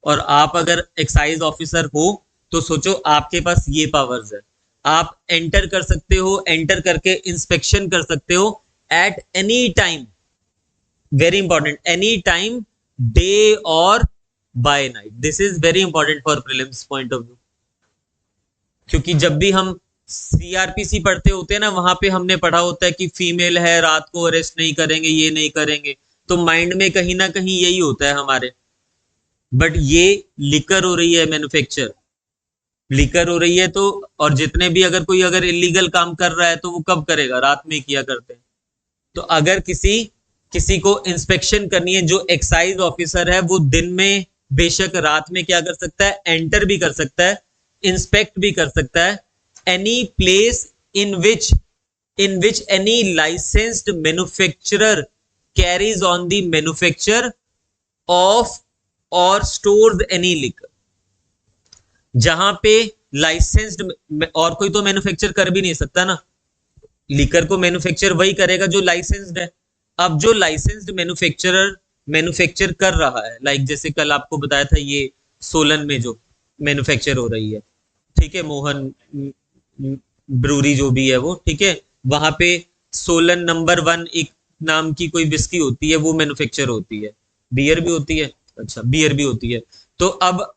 और आप अगर एक्साइज ऑफिसर हो तो सोचो आपके पास ये पावर्स है, आप एंटर कर सकते हो, एंटर करके इंस्पेक्शन कर सकते हो at any time, very important, any time, day और by night. This is very important for prelims point of view, क्योंकि जब भी हम सीआरपीसी पढ़ते होते हैं ना, वहां पे हमने पढ़ा होता है कि फीमेल है, रात को अरेस्ट नहीं करेंगे, ये नहीं करेंगे, तो माइंड में कहीं ना कहीं यही होता है हमारे। बट ये लिकर हो रही है, मैन्युफैक्चर लिकर हो रही है, तो और जितने भी अगर कोई अगर इलीगल काम कर रहा है तो वो कब करेगा? रात में किया करते हैं। तो अगर किसी किसी को इंस्पेक्शन करनी है, जो एक्साइज ऑफिसर है वो दिन में बेशक रात में क्या कर सकता है? एंटर भी कर सकता है, इंस्पेक्ट भी कर सकता है। Any place in which any licensed manufacturer carries on the manufacture of और स्टोर्स एनी लिकर। जहां पे लाइसेंस्ड, और कोई तो मैन्युफैक्चर कर भी नहीं सकता ना, लिकर को मैन्युफैक्चर वही करेगा जो लाइसेंस्ड है। अब जो लाइसेंस्ड मैन्युफैक्चरर मैन्युफैक्चर कर रहा है, लाइक जैसे कल आपको बताया था ये सोलन में जो मैन्युफैक्चर हो रही है, ठीक है, मोहन ब्रूरी जो भी है वो, ठीक है, वहां पे सोलन नंबर 1 एक नाम की कोई विस्की होती है, वो मैन्युफैक्चर होती है। बियर भी होती है, अच्छा बियर भी होती है। तो अब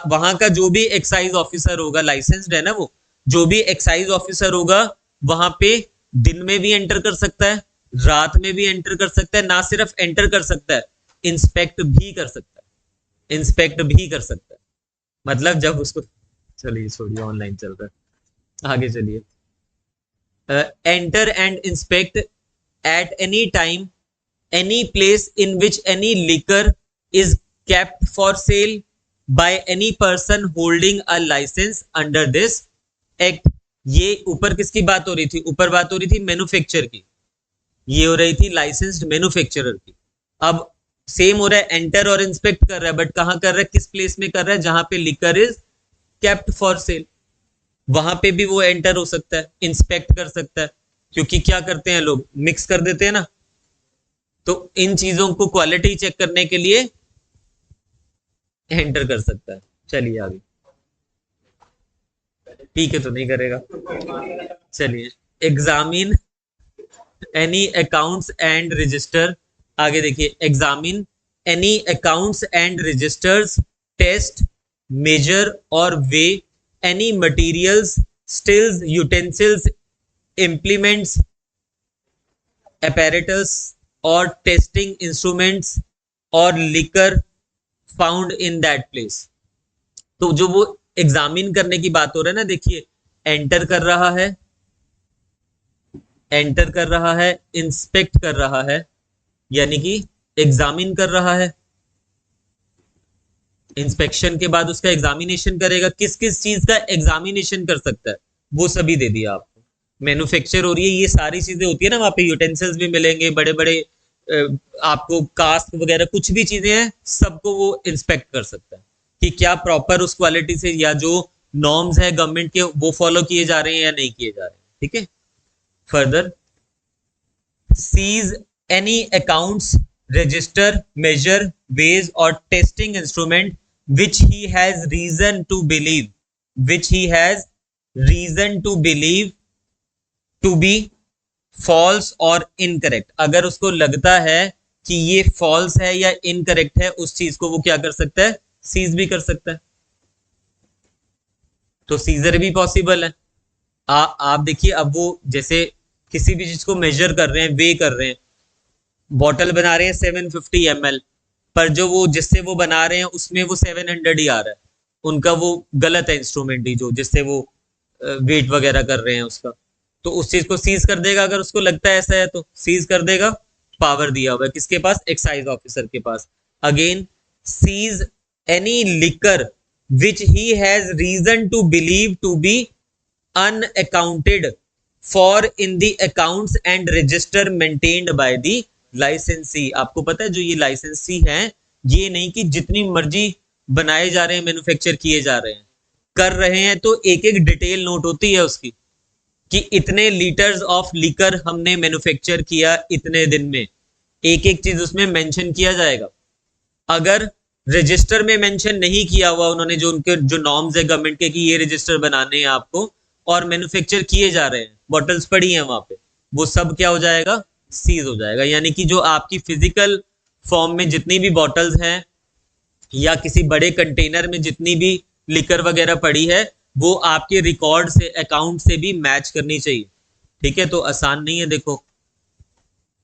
वहां का जो भी एक्साइज ऑफिसर होगा, लाइसेंस्ड है ना वो, जो भी एक्साइज ऑफिसर होगा वहां पे दिन में भी एंटर कर सकता है, रात में भी एंटर कर सकता है, ना सिर्फ एंटर कर सकता है, इंस्पेक्ट भी कर सकता है, इंस्पेक्ट भी कर सकता है। मतलब जब उसको, चलिए छोड़िए, ऑनलाइन चल रहा है, आगे चलिए। Enter and inspect eight any time, any place in which any liquor is kept for sale by any person holding a license under this act। ये ऊपर किसकी बात हो रही थी? ऊपर बात हो रही थी मैन्युफैक्चर की, ये हो रही थी लाइसेंस्ड मैन्युफैक्चरर की। अब सेम हो रहा है, एंटर और इंस्पेक्ट कर रहा है, बट कहां कर रहा है, किस प्लेस में कर रहा है, जहां पे liquor is kept for sale, वहां पे भी वो एंटर हो सकता है, इंस्पेक्ट कर सकता है, क्योंकि क्या करते हैं लोग, मिक्स कर देते हैं ना। तो इन चीजों को क्वालिटी चेक करने के लिए एंटर कर सकता है। चलिए आगे, ठीक है तो नहीं करेगा। चलिए, examine any accounts and register, आगे देखिए, examine any accounts and registers, test, measure और weigh any materials, stills, utensils, implements, apparatus or testing instruments और liquor found in that place। तो जो वो एग्जामिन करने की बात हो रहा है ना, देखिए, एंटर कर रहा है, एंटर कर रहा है, इंस्पेक्ट कर रहा है, यानी कि एग्जामिन कर रहा है, इंस्पेक्शन के बाद उसका एग्जामिनेशन करेगा। किस किस चीज का एग्जामिनेशन कर सकता है, वो सभी दे दिया आपको। मैन्युफैक्चर हो रही है, ये सारी चीजें होती है ना, वहां पे यूटेंसिल्स भी मिलेंगे, बड़े बड़े आपको कास्ट वगैरह कुछ भी चीजें हैं, सबको वो इंस्पेक्ट कर सकता है कि क्या प्रॉपर उस क्वालिटी से, या जो नॉर्म्स है गवर्नमेंट के, वो फॉलो किए जा रहे हैं या नहीं किए जा रहे हैं। ठीक है, further, seize any accounts, register, measure, weighs or testing instrument which he has reason to believe, which he has reason to believe to be false और incorrect। अगर उसको लगता है कि ये false है या incorrect है, उस चीज को वो क्या कर सकता है, सीज भी कर सकता है। तो सीजर भी पॉसिबल है। आप देखिए, अब वो जैसे किसी भी चीज को मेजर कर रहे हैं, वे कर रहे हैं, बॉटल बना रहे हैं 750 ml, पर जो वो जिससे वो बना रहे हैं उसमें वो 700 ही आ रहा है, उनका वो गलत है इंस्ट्रूमेंट ही, जो जिससे वो वेट वगैरह कर रहे हैं उसका। तो उस चीज को सीज कर देगा, अगर उसको लगता है ऐसा है तो सीज कर देगा। पावर दिया हुआ है किसके पास, एक्साइज ऑफिसर के पास। Again, seize any liquor which he has reason to believe to be unaccounted for in the accounts and register maintained by the licensee. आपको पता है जो ये लाइसेंसी है, ये नहीं कि जितनी मर्जी बनाए जा रहे हैं, मैन्युफैक्चर किए जा रहे हैं, कर रहे हैं तो एक एक डिटेल नोट होती है उसकी, कि इतने लीटर्स ऑफ लिकर हमने मैन्युफैक्चर किया इतने दिन में, एक एक चीज उसमें मेंशन किया जाएगा। अगर रजिस्टर में मेंशन नहीं किया हुआ उन्होंने, जो उनके जो नॉर्म्स है गवर्नमेंट के कि ये रजिस्टर बनाने हैं आपको, और मैन्युफैक्चर किए जा रहे हैं, बॉटल्स पड़ी हैं वहां पे, वो सब क्या हो जाएगा, सीज हो जाएगा। यानी कि जो आपकी फिजिकल फॉर्म में जितनी भी बॉटल्स हैं, या किसी बड़े कंटेनर में जितनी भी लिकर वगैरह पड़ी है, वो आपके रिकॉर्ड से, अकाउंट से भी मैच करनी चाहिए। ठीक है, तो आसान नहीं है देखो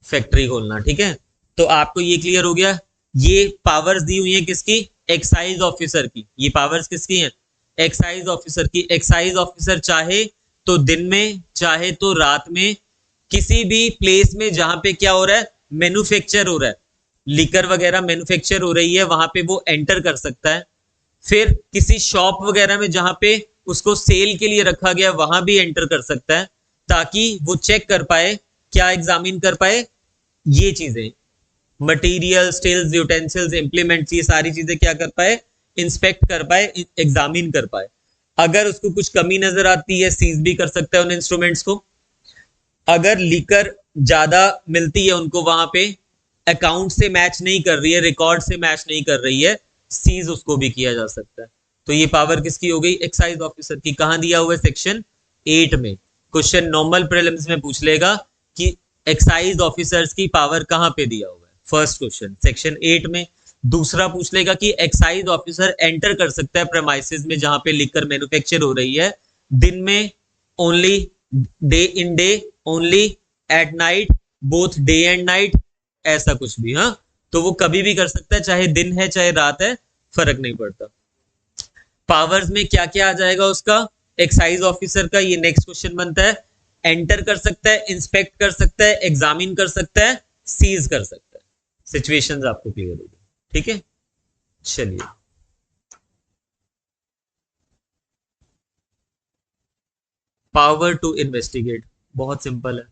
फैक्ट्री खोलना। ठीक है, तो आपको ये क्लियर हो गया। ये पावर्स दी हुई है किसकी, एक्साइज ऑफिसर की। ये पावर्स किसकी हैं, एक्साइज ऑफिसर की। एक्साइज ऑफिसर चाहे तो दिन में, चाहे तो रात में, किसी भी प्लेस में जहां पे क्या हो रहा है, मैन्युफैक्चर हो रहा है, लिकर वगैरह मैन्युफैक्चर हो रही है, वहां पे वो एंटर कर सकता है। फिर किसी शॉप वगैरह में जहां पे उसको सेल के लिए रखा गया, वहां भी एंटर कर सकता है, ताकि वो चेक कर पाए, क्या एग्जामिन कर पाए, ये चीजें, मटेरियल, स्टिल्स, यूटेंसिल्स, इंप्लीमेंट्स, ये सारी चीजें क्या कर पाए, इंस्पेक्ट कर पाए, एग्जामिन कर पाए। अगर उसको कुछ कमी नजर आती है, सीज भी कर सकता है उन इंस्ट्रूमेंट्स को। अगर लिकर ज्यादा मिलती है उनको वहां पे, अकाउंट से मैच नहीं कर रही है, रिकॉर्ड से मैच नहीं कर रही है, सीज उसको भी किया जा सकता है। तो ये पावर किसकी हो गई, एक्साइज ऑफिसर की। कहां दिया हुआ है, सेक्शन 8 में। क्वेश्चन नॉर्मल प्रीलिम्स में पूछ लेगा कि एक्साइज ऑफिसर्स की पावर कहां पे दिया हुआ है, फर्स्ट क्वेश्चन सेक्शन 8 में। दूसरा पूछ लेगा कि एक्साइज ऑफिसर एंटर कर सकता है प्रेमाइसिस में जहां पे लिकर मैन्युफैक्चर हो रही है, दिन में only, day in day only, at night, both day and night, ऐसा कुछ भी। हाँ, तो वो कभी भी कर सकता है, चाहे दिन है चाहे रात है, फर्क नहीं पड़ता। पावर्स में क्या क्या आ जाएगा उसका, एक्साइज ऑफिसर का, ये नेक्स्ट क्वेश्चन बनता है। एंटर कर सकता है, इंस्पेक्ट कर सकता है, एग्जामिन कर सकता है, सीज कर सकता है। सिचुएशंस आपको क्लियर होगी। ठीक है, चलिए, पावर टू इन्वेस्टिगेट बहुत सिंपल है।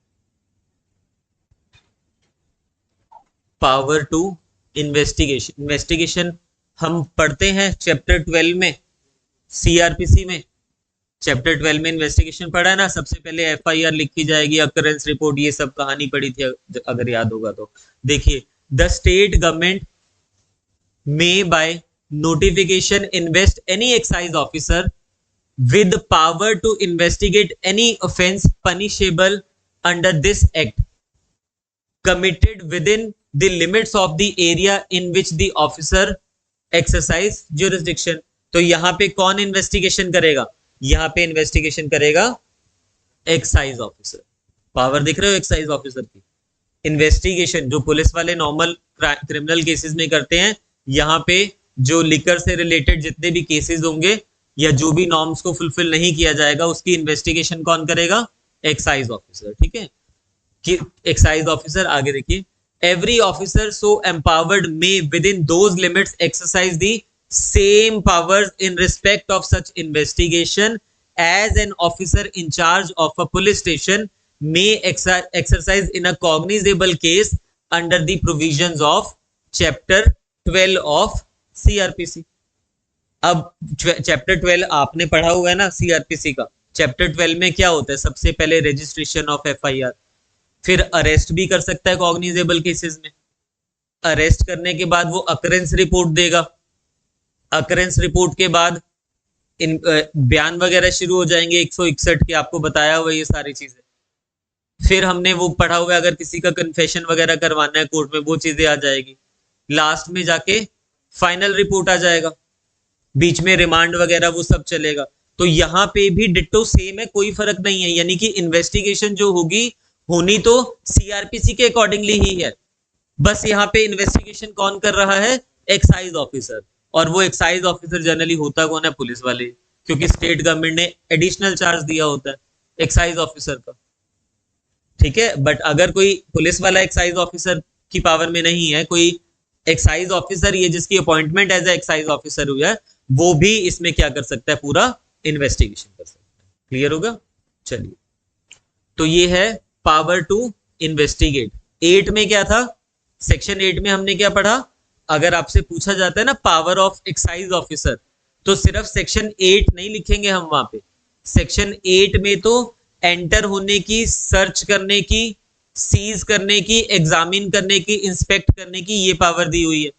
पावर टू इन्वेस्टिगेशन हम पढ़ते हैं चैप्टर 12 में, सीआरपीसी में। चैप्टर 12 में इन्वेस्टिगेशन पढ़ा है ना, सबसे पहले एफआईआर लिखी जाएगी, अकरेंस रिपोर्ट, ये सब कहानी पढ़ी थी अगर याद होगा तो। देखिए, the state government may by notification invest any excise officer with power to investigate any offense punishable under this act committed within the limits of the area in which the officer exercise jurisdiction। तो यहां पे कौन investigation करेगा? यहां पे investigation करेगा excise officer. Power दिख रहे हो एक्साइज ऑफिसर की? इन्वेस्टिगेशन जो पुलिस वाले नॉर्मल क्रिमिनल केसेस में करते हैं, यहाँ पे जो लिकर से रिलेटेड जितने भी केसेस होंगे या जो भी नॉर्म्स को फुलफिल नहीं किया जाएगा, उसकी इन्वेस्टिगेशन कौन करेगा? Excise officer. ठीक है, कि एक्साइज ऑफिसर, आगे देखिए, every officer so empowered may within those limits exercise the same powers in respect of such investigation as an officer in charge of a police station may exercise in a cognizable case under the provisions of chapter 12 of CRPC। अब chapter 12 आपने पढ़ा हुआ है ना CrPC का। Chapter 12 में क्या होता है? सबसे पहले रजिस्ट्रेशन ऑफ एफआईआर, फिर अरेस्ट भी कर सकता है कॉग्निजेबल केसेस में। अरेस्ट करने के बाद वो अकरेंस रिपोर्ट देगा, अकरेंस रिपोर्ट के बाद इन बयान वगैरह शुरू हो जाएंगे 161 के, आपको बताया हुआ ये सारी चीजें। फिर हमने वो पढ़ा हुआ है, अगर किसी का कन्फेशन वगैरह करवाना है कोर्ट में, वो चीजें आ जाएगी। लास्ट में जाके फाइनल रिपोर्ट आ जाएगा, बीच में रिमांड वगैरह वो सब चलेगा। तो यहाँ पे भी डिट्टो सेम है, कोई फर्क नहीं है। यानी कि इन्वेस्टिगेशन जो होगी होनी तो सीआरपीसी के अकॉर्डिंगली ही है, बस यहाँ पे इन्वेस्टिगेशन कौन कर रहा है? Excise officer. और वो एक्साइज ऑफिसर जनरली होता कौन है? पुलिस वाले, क्योंकि स्टेट गवर्नमेंट ने एडिशनल चार्ज दिया होता है एक्साइज ऑफिसर का। ठीक है, बट अगर कोई पुलिस वाला एक्साइज ऑफिसर की पावर में नहीं है, कोई एक्साइज ऑफिसर ये जिसकी appointment as a excise officer हुआ है, वो भी इसमें क्या कर सकता है? पूरा इन्वेस्टिगेशन कर सकता है। क्लियर होगा? चलिए, तो ये है पावर टू इन्वेस्टिगेट। 8 में क्या था? सेक्शन 8 में हमने क्या पढ़ा? अगर आपसे पूछा जाता है ना पावर ऑफ एक्साइज ऑफिसर, तो सिर्फ सेक्शन 8 नहीं लिखेंगे हम वहां पे। सेक्शन 8 में तो एंटर होने की, सर्च करने की, सीज करने की, एग्जामिन करने की, इंस्पेक्ट करने की, ये पावर दी हुई है।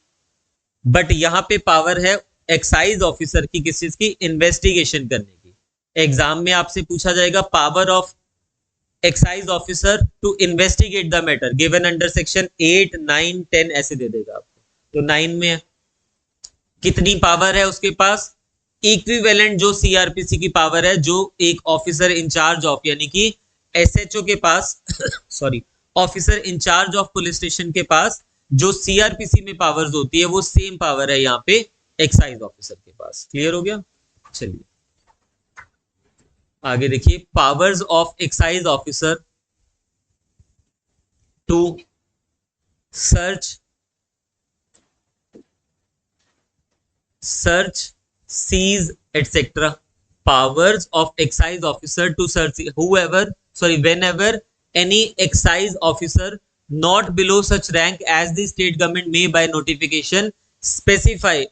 बट यहां पे पावर है एक्साइज ऑफिसर की, किस चीज की? इन्वेस्टिगेशन करने की। एग्जाम में आपसे पूछा जाएगा power of excise officer to investigate the matter given under section 8, 9, 10 ऐसे दे देगा आपको। तो 9 में कितनी पावर है उसके पास? इक्विवेलेंट जो सीआरपीसी की पावर है, जो एक ऑफिसर इंचार्ज ऑफ, यानी कि एसएचओ के पास sorry, officer incharge of police station के पास जो सीआरपीसी में पावर्स होती है, वो सेम पावर है यहाँ पे एक्साइज ऑफिसर के पास। क्लियर हो गया? चलिए आगे देखिए, powers of excise officer to search seize etc. Powers of excise officer to search whenever any excise officer not below such rank as the state government may by notification specify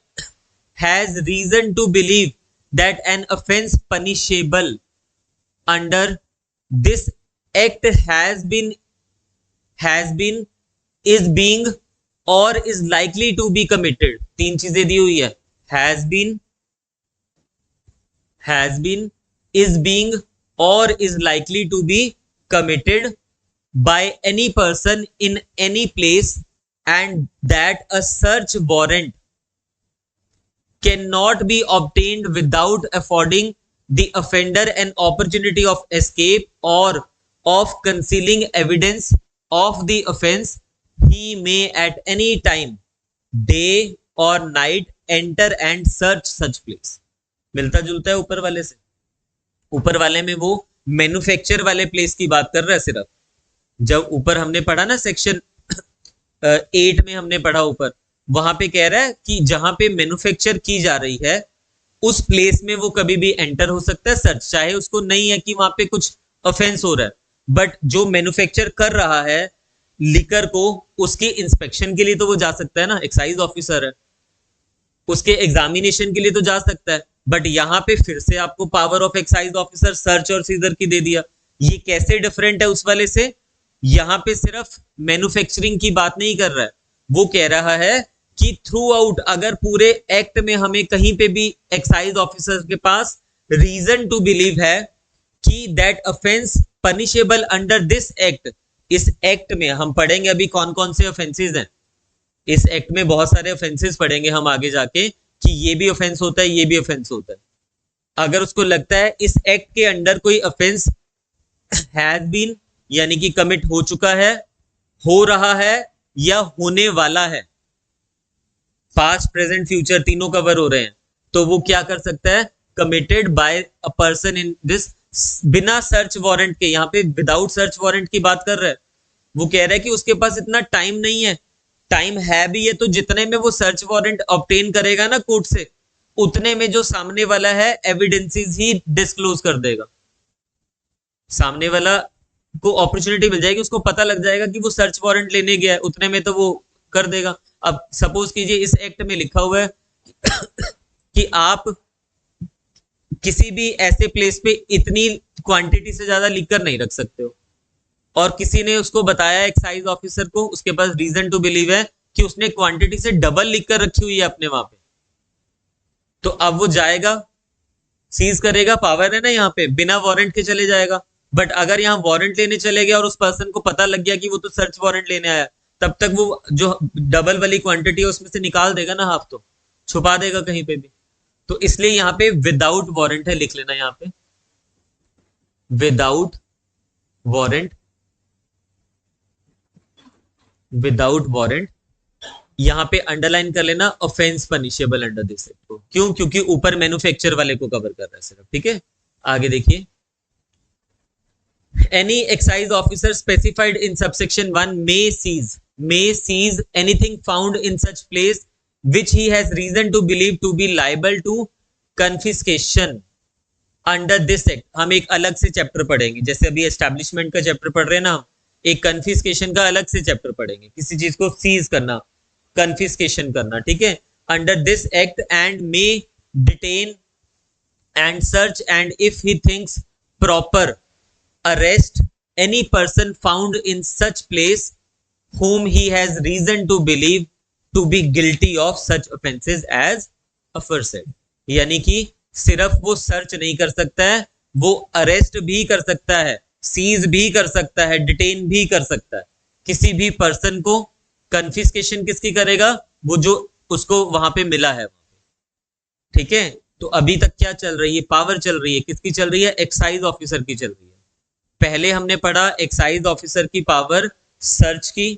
has reason to believe that an offence punishable under this act has been is being or is likely to be committed। 3 चीजें दी हुई है, has been, is being or is likely to be committed by any person in any place, and that a search warrant cannot be obtained without affording the offender an opportunity of escape or of concealing evidence of the offense, he may at any time, day or night, enter and search such place। मिलता जुलता है ऊपर वाले से। ऊपर वाले में वो मैन्युफैक्चर वाले प्लेस की बात कर रहा है सिर्फ। जब ऊपर हमने पढ़ा ना सेक्शन 8 में हमने पढ़ा ऊपर, वहां पे कह रहा है कि जहां पे मैन्युफैक्चर की जा रही है उस प्लेस में वो कभी भी एंटर हो सकता है, सर्च, चाहे उसको नहीं है कि वहां पे कुछ ऑफेंस हो रहा है, बट जो मैन्युफैक्चर कर रहा है लिकर को उसके इंस्पेक्शन के लिए तो वो जा सकता है ना, एक्साइज ऑफिसर है, उसके एग्जामिनेशन के लिए तो जा सकता है, बट यहां पे फिर से आपको power of excise officer search और सीजर की दे दिया। ये कैसे डिफरेंट है उस वाले से? यहां पे सिर्फ मैन्युफैक्चरिंग की बात नहीं कर रहा है, वो कह रहा है कि थ्रू आउट अगर पूरे एक्ट में हमें कहीं पे भी एक्साइज ऑफिसर के पास रीजन टू बिलीव है कि that offence punishable under this act, इस एक्ट में हम पढ़ेंगे अभी कौन कौन से ऑफेंसेस हैं, इस एक्ट में बहुत सारे ऑफेंसेस पढ़ेंगे हम आगे जाके कि ये भी ऑफेंस होता है, ये भी ऑफेंस होता है। अगर उसको लगता है इस एक्ट के अंडर कोई ऑफेंस हैज बीन यानी कि कमिट हो चुका है, हो रहा है या होने वाला है, पास्ट प्रेजेंट फ्यूचर तीनों कवर हो रहे हैं, तो वो क्या कर सकता है, committed by a person in this, बिना सर्च वारंट के, यहां पे विदाउट सर्च वारंट की बात कर रहा है। वो कह रहा है कि उसके पास इतना टाइम नहीं है, टाइम है भी है तो जितने में वो सर्च वारंट ऑब्टेन करेगा ना कोर्ट से, उतने में जो सामने वाला है एविडेंसेस ही डिस्क्लोज कर देगा, सामने वाला को अपॉर्चुनिटी मिल जाएगी, उसको पता लग जाएगा कि वो सर्च वारंट लेने गया है, उतने में तो वो कर देगा। अब सपोज कीजिए इस एक्ट में लिखा हुआ है कि आप किसी भी ऐसे प्लेस पे इतनी क्वांटिटी से ज्यादा लिकर नहीं रख सकते हो, और किसी ने उसको बताया एक्साइज ऑफिसर को, उसके पास रीजन टू बिलीव है कि उसने क्वांटिटी से डबल लिकर रखी हुई है अपने वहां पे, तो अब वो जाएगा सीज करेगा, पावर है ना यहाँ पे, बिना वारंट के चले जाएगा। बट अगर यहाँ वारंट लेने चले गया और उस पर्सन को पता लग गया कि वो तो सर्च वारंट लेने आया, तब तक वो जो डबल वाली क्वांटिटी है उसमें से निकाल देगा ना हाफ, तो छुपा देगा कहीं पे भी। तो इसलिए यहाँ पे विदाउट वारंट है, लिख लेना यहाँ पे विदाउट वारंट, विदाउट वारंट, यहां पे अंडरलाइन कर लेना offence punishable under this act को। क्यों? क्योंकि ऊपर मैन्युफैक्चर वाले को कवर कर रहा है सिर्फ, ठीक है। आगे देखिए, any excise officer specified in subsection 1 may seize anything found in such place which he has reason to believe to be liable to confiscation under this act. हम एक अलग से चैप्टर पढ़ेंगे, जैसे अभी एस्टैब्लिशमेंट का चैप्टर पढ़ रहे हैं ना, एक कन्फिस्केशन का अलग से चैप्टर पढ़ेंगे, किसी चीज को सीज करना, कन्फिस्केशन करना, ठीक है। Under this act and may detain and search and if he thinks proper arrest any person found in such place whom he has reason to believe to be guilty of such offenses as aforesaid। यानी कि सिर्फ वो search नहीं कर सकता है, वो arrest भी कर सकता है, सीज भी कर सकता है, डिटेन भी कर सकता है किसी भी पर्सन को। कन्फिस्केशन किसकी करेगा? वो जो उसको वहां पे मिला है, ठीक है। तो अभी तक क्या चल रही है? पावर चल रही है, किसकी चल रही है? एक्साइज ऑफिसर की चल रही है। पहले हमने पढ़ा एक्साइज ऑफिसर की पावर सर्च की,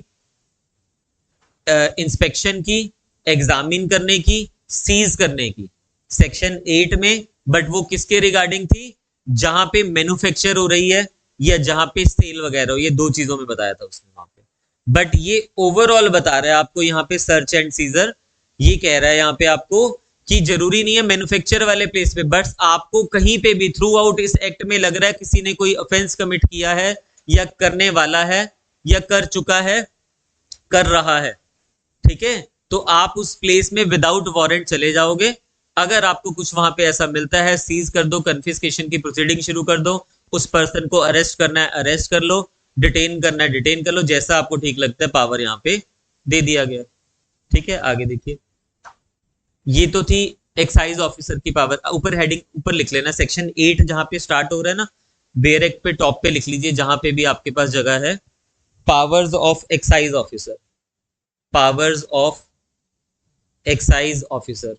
इंस्पेक्शन की, एग्जामिन करने की, सीज करने की, सेक्शन 8 में। बट वो किसके रिगार्डिंग थी? जहां पे मैन्युफैक्चर हो रही है या जहां पे सेल वगैरह हो, ये दो चीजों में बताया था उसने वहां पे। बट ये ओवरऑल बता रहा है आपको यहाँ पे सर्च एंड सीजर, ये कह रहा है यहाँ पे आपको कि जरूरी नहीं है मैन्युफैक्चर वाले प्लेस पे, बस आपको कहीं पे भी थ्रू आउट इस एक्ट में लग रहा है किसी ने कोई ऑफेंस कमिट किया है या करने वाला है या कर चुका है, कर रहा है, ठीक है, तो आप उस प्लेस में विदाउट वारंट चले जाओगे। अगर आपको कुछ वहां पे ऐसा मिलता है, सीज कर दो, कन्फिस्केशन की प्रोसीडिंग शुरू कर दो, उस पर्सन को अरेस्ट करना है अरेस्ट कर लो, डिटेन करना है डिटेन कर लो, जैसा आपको ठीक लगता है। पावर यहाँ पे दे दिया गया, ठीक है। आगे देखिए, ये तो थी एक्साइज ऑफिसर की पावर। ऊपर हेडिंग ऊपर लिख लेना सेक्शन 8 जहां पे स्टार्ट हो रहा है ना, बेयर एक्ट पे टॉप पे लिख लीजिए जहां पे भी आपके पास जगह है, powers of excise officer, powers of excise officer.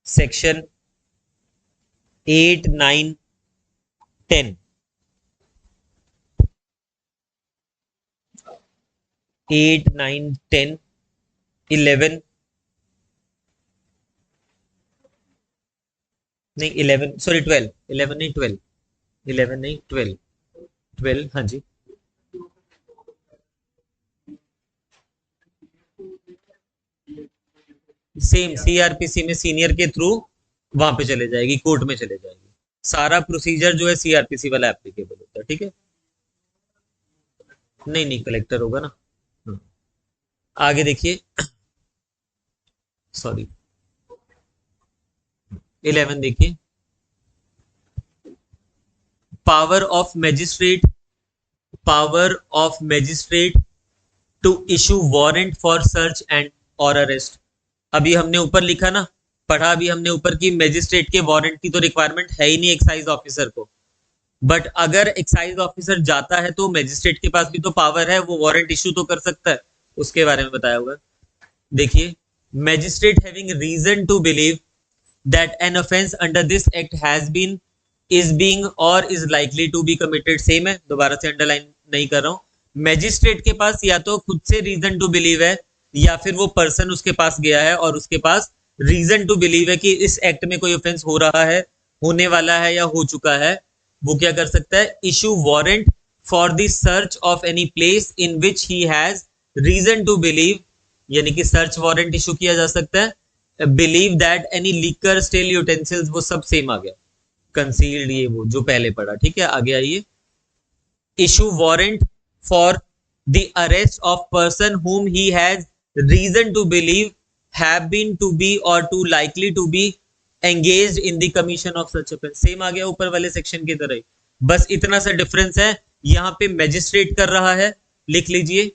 Section 8, 9, 10, 8, 9, 10, 11 नहीं 11 सॉरी 12, 11 नहीं 12, 11 नहीं 12, 12 हाँ जी। सेम सीआरपीसी में सीनियर के थ्रू वहां पे चले जाएगी, कोर्ट में चले जाएगी। सारा प्रोसीजर जो है सीआरपीसी वाला एप्लीकेबल होता है, ठीक है। नहीं नहीं, कलेक्टर होगा ना। हाँ। आगे देखिए, सॉरी 11 देखिए, power of magistrate, power of magistrate to issue warrant for search and और अरेस्ट। अभी हमने ऊपर लिखा ना, पढ़ा अभी हमने ऊपर की मैजिस्ट्रेट के वारंट की तो रिक्वायरमेंट है ही नहीं एक्साइज ऑफिसर को, बट अगर एक्साइज ऑफिसर जाता है तो मैजिस्ट्रेट के पास भी तो पावर है, वो वारंट इशू तो कर सकता है, उसके बारे में बताया हुआ। देखिए, magistrate having reason to believe that an offence under this act has been, is being और is likely to be committed, same है, दोबारा से अंडरलाइन नहीं कर रहा हूं। मैजिस्ट्रेट के पास या तो खुद से रीजन टू बिलीव है, या फिर वो पर्सन उसके पास गया है और उसके पास रीजन टू बिलीव है कि इस एक्ट में कोई ऑफेंस हो रहा है, होने वाला है या हो चुका है, वो क्या कर सकता है, issue warrant for the search of any place in which he has reason to believe, यानी कि सर्च वारंट इशू किया जा सकता है। Believe that any liquor still utensils, वो सब सेम आ गया, कंसील्ड ये वो जो पहले पढ़ा, ठीक है। आगे आइए, issue warrant for the arrest of person whom he has reason to believe have been to be or too likely to be engaged in the commission of such offense, same आ गया ऊपर वाले सेक्शन की तरह ही, बस इतना सा difference है, यहां पे मैजिस्ट्रेट कर रहा है, लिख लीजिए,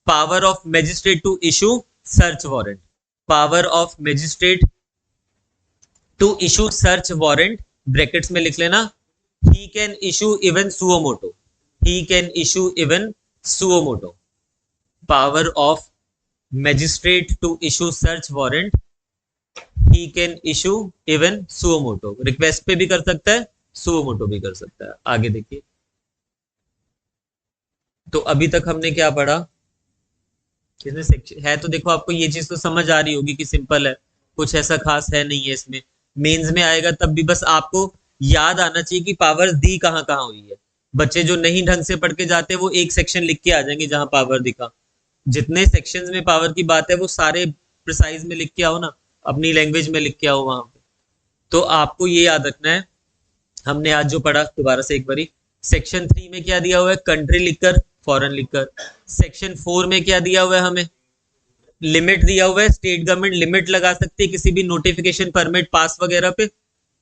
power of magistrate to issue search warrant, power of magistrate to issue search warrant, brackets में लिख लेना, he can issue even suo moto, he can issue even suo moto, power of magistrate to issue search warrant, he can issue even suo moto, request पे भी कर सकता है, suo moto भी कर सकता है। आगे देखिए, तो अभी तक हमने क्या पढ़ा, इसमें सेक्शन है तो देखो आपको ये चीज तो समझ आ रही होगी कि सिंपल है, कुछ ऐसा खास है नहीं है इसमें, मेंस में आएगा तब भी बस आपको याद आना चाहिए कि पावर्स दी कहाँ कहाँ हुई है। बच्चे जो नहीं ढंग से पढ़ के जाते वो एक सेक्शन लिख के आ जाएंगे जहां पावर दिखा, जितने सेक्शंस में पावर की बात है वो सारे प्रिसाइज में लिख के आओ ना, अपनी लैंग्वेज में लिख के आओ वहां पे। तो आपको ये याद रखना है, हमने आज जो पढ़ा दोबारा से एक बारी, सेक्शन 3 में क्या दिया हुआ है, कंट्री लिखकर, फॉरेन लिखकर। सेक्शन 4 में क्या दिया हुआ है, हमें लिमिट दिया हुआ है, स्टेट गवर्नमेंट लिमिट लगा सकती है किसी भी नोटिफिकेशन, परमिट, पास वगैरह पे।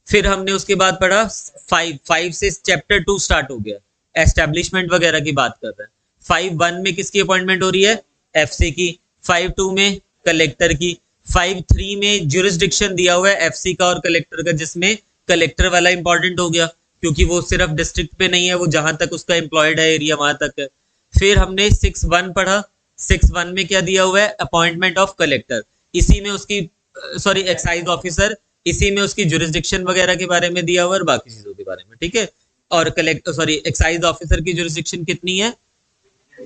फिर हमने उसके बाद पढ़ा 5 से चैप्टर 2 स्टार्ट हो गया, एस्टेब्लिशमेंट वगैरह की बात कर रहे हैं। 5.1 में किसकी अपॉइंटमेंट हो रही है, एफसी की। 5.2 में कलेक्टर की। 5.3 में ज्यूरिसडिक्शन दिया हुआ है एफसी का और कलेक्टर का, जिसमें कलेक्टर वाला इंपॉर्टेंट हो गया क्योंकि वो सिर्फ डिस्ट्रिक्ट पे नहीं है, वो जहां तक उसका एम्प्लॉयड है एरिया वहां तक है। फिर हमने 6.1 पढ़ा, 6.1 में क्या दिया हुआ है, अपॉइंटमेंट ऑफ कलेक्टर, इसी में उसकी सॉरी एक्साइज ऑफिसर, इसी में उसकी जुरिस्डिक्शन वगैरह के बारे में दिया हुआ और बाकी चीजों के बारे में, ठीक है। और कलेक्ट सॉरी एक्साइज ऑफिसर की जुरिस्डिक्शन कितनी है,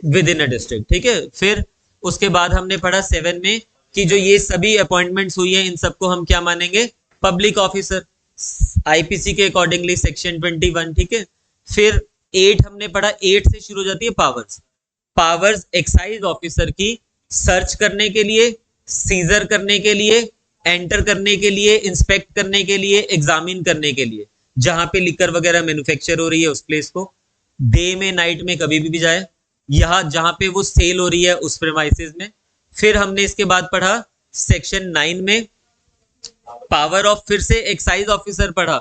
विद इन अ डिस्ट्रिक्ट, ठीक है। फिर उसके बाद हमने पढ़ा 7 में कि जो ये सभी अपॉइंटमेंट्स हुई है इन सबको हम क्या मानेंगे, पब्लिक ऑफिसर, आईपीसी के अकॉर्डिंगली सेक्शन 21, ठीक है। फिर 8 हमने पढ़ा, 8 से शुरू हो जाती है पावर्स, पावर्स एक्साइज ऑफिसर की सर्च करने के लिए, सीजर करने के लिए, एंटर करने के लिए, इंस्पेक्ट करने के लिए, एग्जामिन करने के लिए, जहां पे लिकर वगैरह मैन्युफैक्चर हो रही है उस प्लेस को, डे में नाइट में कभी भी जाए, यहां जहां पे वो सेल हो रही है उस प्रेमाइसेस में। फिर हमने इसके बाद पढ़ा सेक्शन 9 में पावर ऑफ, फिर से एक्साइज ऑफिसर पढ़ा,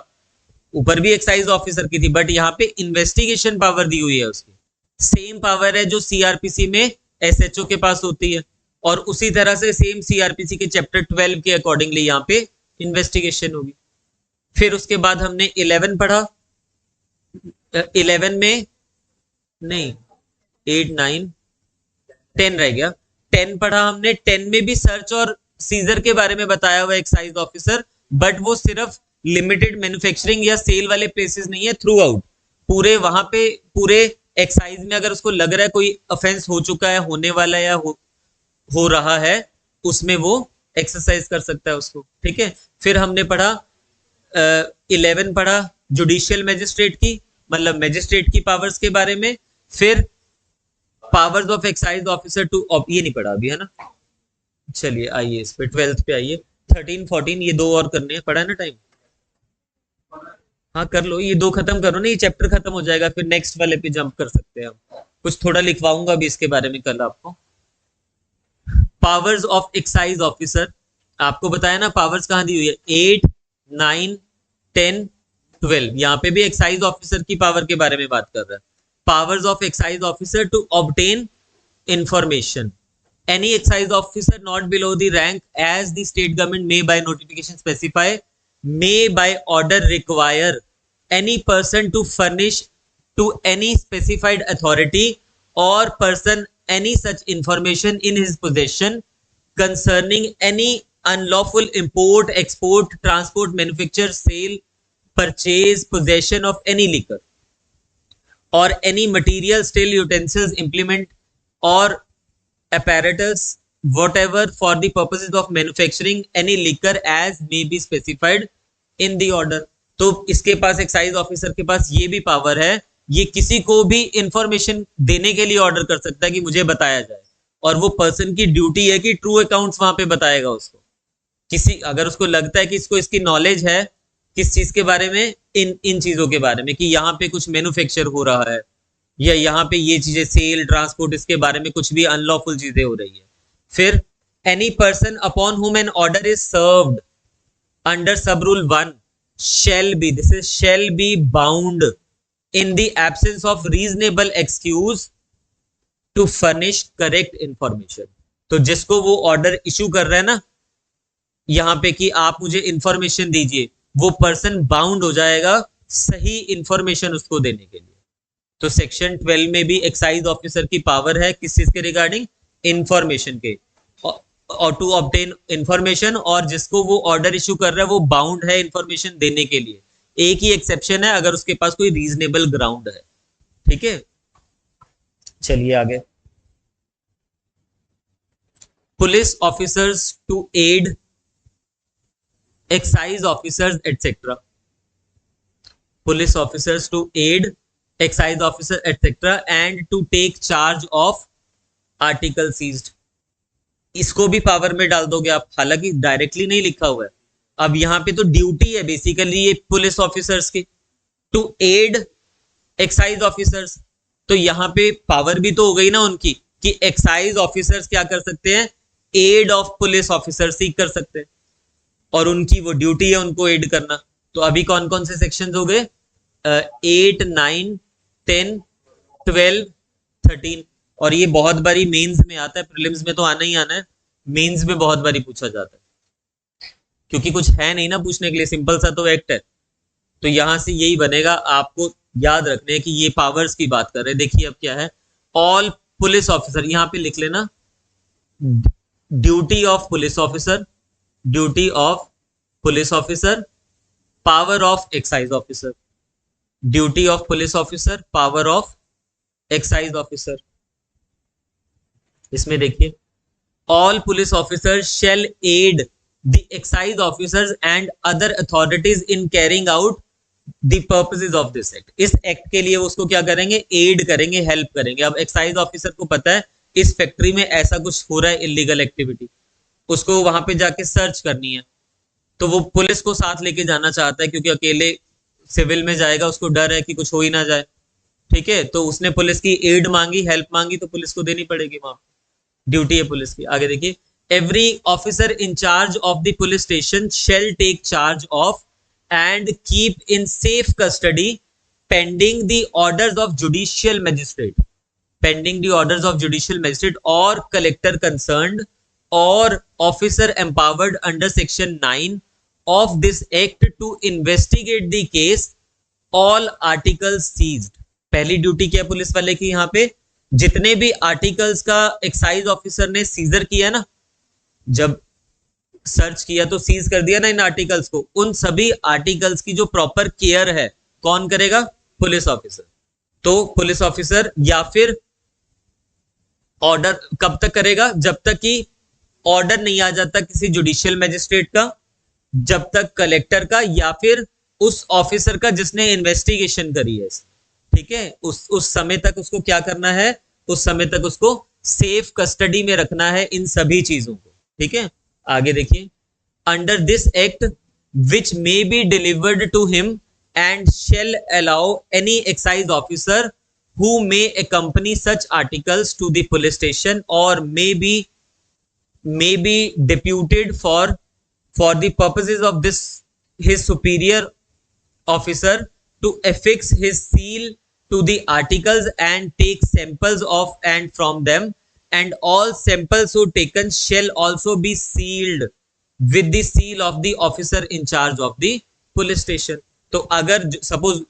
ऊपर भी एक्साइज ऑफिसर की थी बट यहाँ पे इन्वेस्टिगेशन पावर दी हुई है उसकी, सेम पावर है जो सीआरपीसी में एसएचओ के पास होती है, और उसी तरह से सेम सीआरपीसी के चैप्टर 12 के अकॉर्डिंगली यहाँ पे इन्वेस्टिगेशन होगी। फिर उसके बाद हमने 11 पढ़ा, 11 में नहीं 8 9 10 रह गया, 10 पढ़ा हमने, 10 में भी सर्च और सीजर के बारे में बताया हुआ एक्साइज ऑफिसर, बट वो सिर्फ लिमिटेड मैन्युफैक्चरिंग या सेल वाले प्लेसेस नहीं है, थ्रू आउट पूरे वहां पे पूरे एक्साइज में अगर उसको लग रहा है कोई ऑफेंस हो चुका है, होने वाला है या हो रहा है, उसमें वो एक्सरसाइज कर सकता है उसको, ठीक है। फिर हमने पढ़ा 11 पढ़ा जुडिशियल मैजिस्ट्रेट की, मतलब मैजिस्ट्रेट की पावर्स के बारे में। फिर powers of excise officer to, ये नहीं पढ़ा अभी है ना, चलिए आइए इस पे 12th पे आइए, 13 14 ये दो और करने हैं, पढ़ा है ना टाइम, हाँ कर लो, ये दो खत्म करो ना, ये चैप्टर खत्म हो जाएगा, फिर नेक्स्ट वाले पे जंप कर सकते हैं हम। कुछ थोड़ा लिखवाऊंगा अभी इसके बारे में कल आपको। पावर्स ऑफ एक्साइज ऑफिसर, आपको बताया ना पावर्स कहाँ दी हुई है, 8, 9, 10, 12। यहाँ पे भी एक्साइज ऑफिसर की पावर के बारे में बात कर रहा है। Powers of excise officer to obtain information, any excise officer not below the rank as the state government may by notification specify, may by order require any person to furnish to any specified authority or person any such information in his possession concerning any unlawful import, export, transport, manufacture, sale, purchase, possession of any liquor or any material, still, utensils, implement or apparatus whatever for the purposes of manufacturing any liquor as may be specified in the order। तो इसके पास excise officer के पास ये भी power है, ये किसी को भी इंफॉर्मेशन देने के लिए ऑर्डर कर सकता है कि मुझे बताया जाए, और वो पर्सन की ड्यूटी है कि ट्रू अकाउंट्स वहां पे बताएगा उसको। किसी अगर उसको लगता है कि इसको इसकी नॉलेज है किस चीज के बारे में, इन इन चीजों के बारे में, कि यहाँ पे कुछ मैन्युफैक्चर हो रहा है या यहाँ पे ये चीजें सेल ट्रांसपोर्ट, इसके बारे में कुछ भी अनलॉफुल चीजें हो रही है। फिर any person upon whom an order is served under sub rule 1 shall be, this is shall be bound in the absence of reasonable excuse to furnish correct information। तो जिसको वो ऑर्डर इशू कर रहा है ना यहाँ पे कि आप मुझे इंफॉर्मेशन दीजिए, वो पर्सन बाउंड हो जाएगा सही इंफॉर्मेशन उसको देने के लिए। तो सेक्शन 12 में भी एक्साइज ऑफिसर की पावर है किस चीज के रिगार्डिंग, इंफॉर्मेशन के, और टू ऑब्टेन इंफॉर्मेशन, और जिसको वो ऑर्डर इशू कर रहा है वो बाउंड है इंफॉर्मेशन देने के लिए। एक ही एक्सेप्शन है, अगर उसके पास कोई रीजनेबल ग्राउंड है। ठीक है, चलिए आगे। Police officers to aid excise officers etcetera, police officers to aid excise officer etcetera and to take charge of article seized, इसको भी पावर में डाल दोगे आप, हालांकि डायरेक्टली नहीं लिखा हुआ है। अब यहाँ पे तो ड्यूटी है बेसिकली ये पुलिस ऑफिसर्स की, टू एड एक्साइज ऑफिसर्स, तो यहाँ पे पावर भी तो हो गई ना उनकी कि एक्साइज ऑफिसर्स क्या कर सकते हैं, एड ऑफ पुलिस ऑफिसर्स ही कर सकते हैं, और उनकी वो ड्यूटी है उनको एड करना। तो अभी कौन कौन से सेक्शंस हो गए, 8, 9, 10, 12, 13, और ये बहुत बारी मेंस में आता है, प्रीलिम्स में तो आना ही आना है, मेंस में बहुत बारी पूछा जाता है, क्योंकि कुछ है नहीं ना पूछने के लिए, सिंपल सा तो एक्ट है। तो यहां से यही बनेगा, आपको याद रखने कि ये पावर्स की बात कर रहे हैं। देखिए अब क्या है, ऑल पुलिस ऑफिसर, यहां पे लिख लेना duty of police officer, duty of police officer, power of excise officer, duty of police officer, power of excise officer. इसमें देखिए, all police officers shall aid the excise officers and other authorities in carrying out the purposes of this act. इस act के लिए उसको क्या करेंगे, add करेंगे, help करेंगे। अब एक्साइज ऑफिसर को पता है इस फैक्ट्री में ऐसा कुछ हो रहा है इलीगल एक्टिविटी, उसको वहां पे जाके सर्च करनी है, तो वो पुलिस को साथ लेके जाना चाहता है, क्योंकि अकेले सिविल में जाएगा, उसको डर है कि कुछ हो ही ना जाए। ठीक है, तो उसने पुलिस की एड मांगी, हेल्प मांगी, तो पुलिस को देनी पड़ेगी, वहां ड्यूटी है पुलिस की। आगे देखिए, every officer in charge of the police station shall take charge of and keep in safe custody pending the orders of judicial magistrate, pending the orders of judicial magistrate और collector concerned और officer empowered under section 9 of this act to investigate the case, all articles seized. पहली duty क्या है police वाले की, यहाँ पे जितने भी आर्टिकल्स का एक्साइज ऑफिसर ने सीजर किया ना, जब सर्च किया तो सीज कर दिया ना इन आर्टिकल्स को, उन सभी आर्टिकल्स की जो प्रॉपर केयर है कौन करेगा, पुलिस ऑफिसर। तो पुलिस ऑफिसर या फिर ऑर्डर कब तक करेगा, जब तक कि ऑर्डर नहीं आ जाता किसी जुडिशियल मैजिस्ट्रेट का, जब तक कलेक्टर का या फिर उस ऑफिसर का जिसने इन्वेस्टिगेशन करी है। ठीक है, उस समय तक उसको क्या करना है, उस समय तक उसको सेफ कस्टडी में रखना है इन सभी चीजों को। ठीक है, आगे देखिए, under this act which may be delivered to him and shall allow any excise officer who may accompany such articles to the police station or may be deputed for the purposes of this his superior officer to affix his seal to the articles and take samples of and from them, and all samples so taken shall also be sealed with the seal of the officer in charge of the police station. तो अगर suppose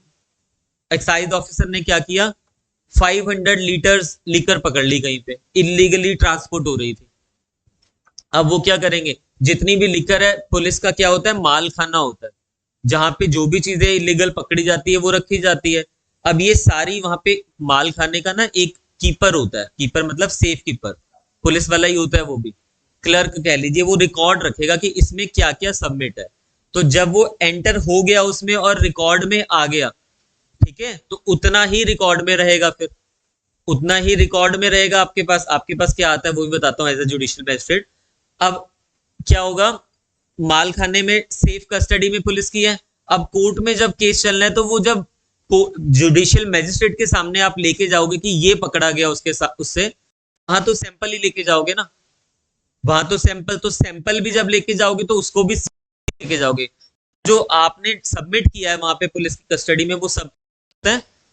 excise officer ने क्या किया, 500 litres liquor पकड़ ली कहीं पे, illegally transport हो रही थी, अब वो क्या करेंगे, जितनी भी लिकर है, पुलिस का क्या होता है, माल खाना होता है, जहां पे जो भी चीजें इलीगल पकड़ी जाती है वो रखी जाती है। अब ये सारी वहां पे माल खाने का ना एक कीपर होता है, कीपर मतलब सेफ कीपर, पुलिस वाला ही होता है, वो भी क्लर्क कह लीजिए, वो रिकॉर्ड रखेगा कि इसमें क्या क्या सबमिट है। तो जब वो एंटर हो गया उसमें और रिकॉर्ड में आ गया, ठीक है, तो उतना ही रिकॉर्ड में रहेगा, फिर उतना ही रिकॉर्ड में रहेगा आपके पास क्या आता है वो भी बताता हूँ एज ए जुडिशियल मैजिस्ट्रेट। अब क्या होगा, माल खाने में सेफ कस्टडी में पुलिस की है, अब कोर्ट में जब केस चलना है तो वो जब जुडिशियल मैजिस्ट्रेट के सामने आप लेके जाओगे कि ये पकड़ा गया उसके साथ, उससे वहां तो सैंपल ही लेके जाओगे ना, वहां तो सैंपल भी जब लेके जाओगे तो उसको भी लेके जाओगे, जो आपने सबमिट किया है वहां पे पुलिस की कस्टडी में वो सब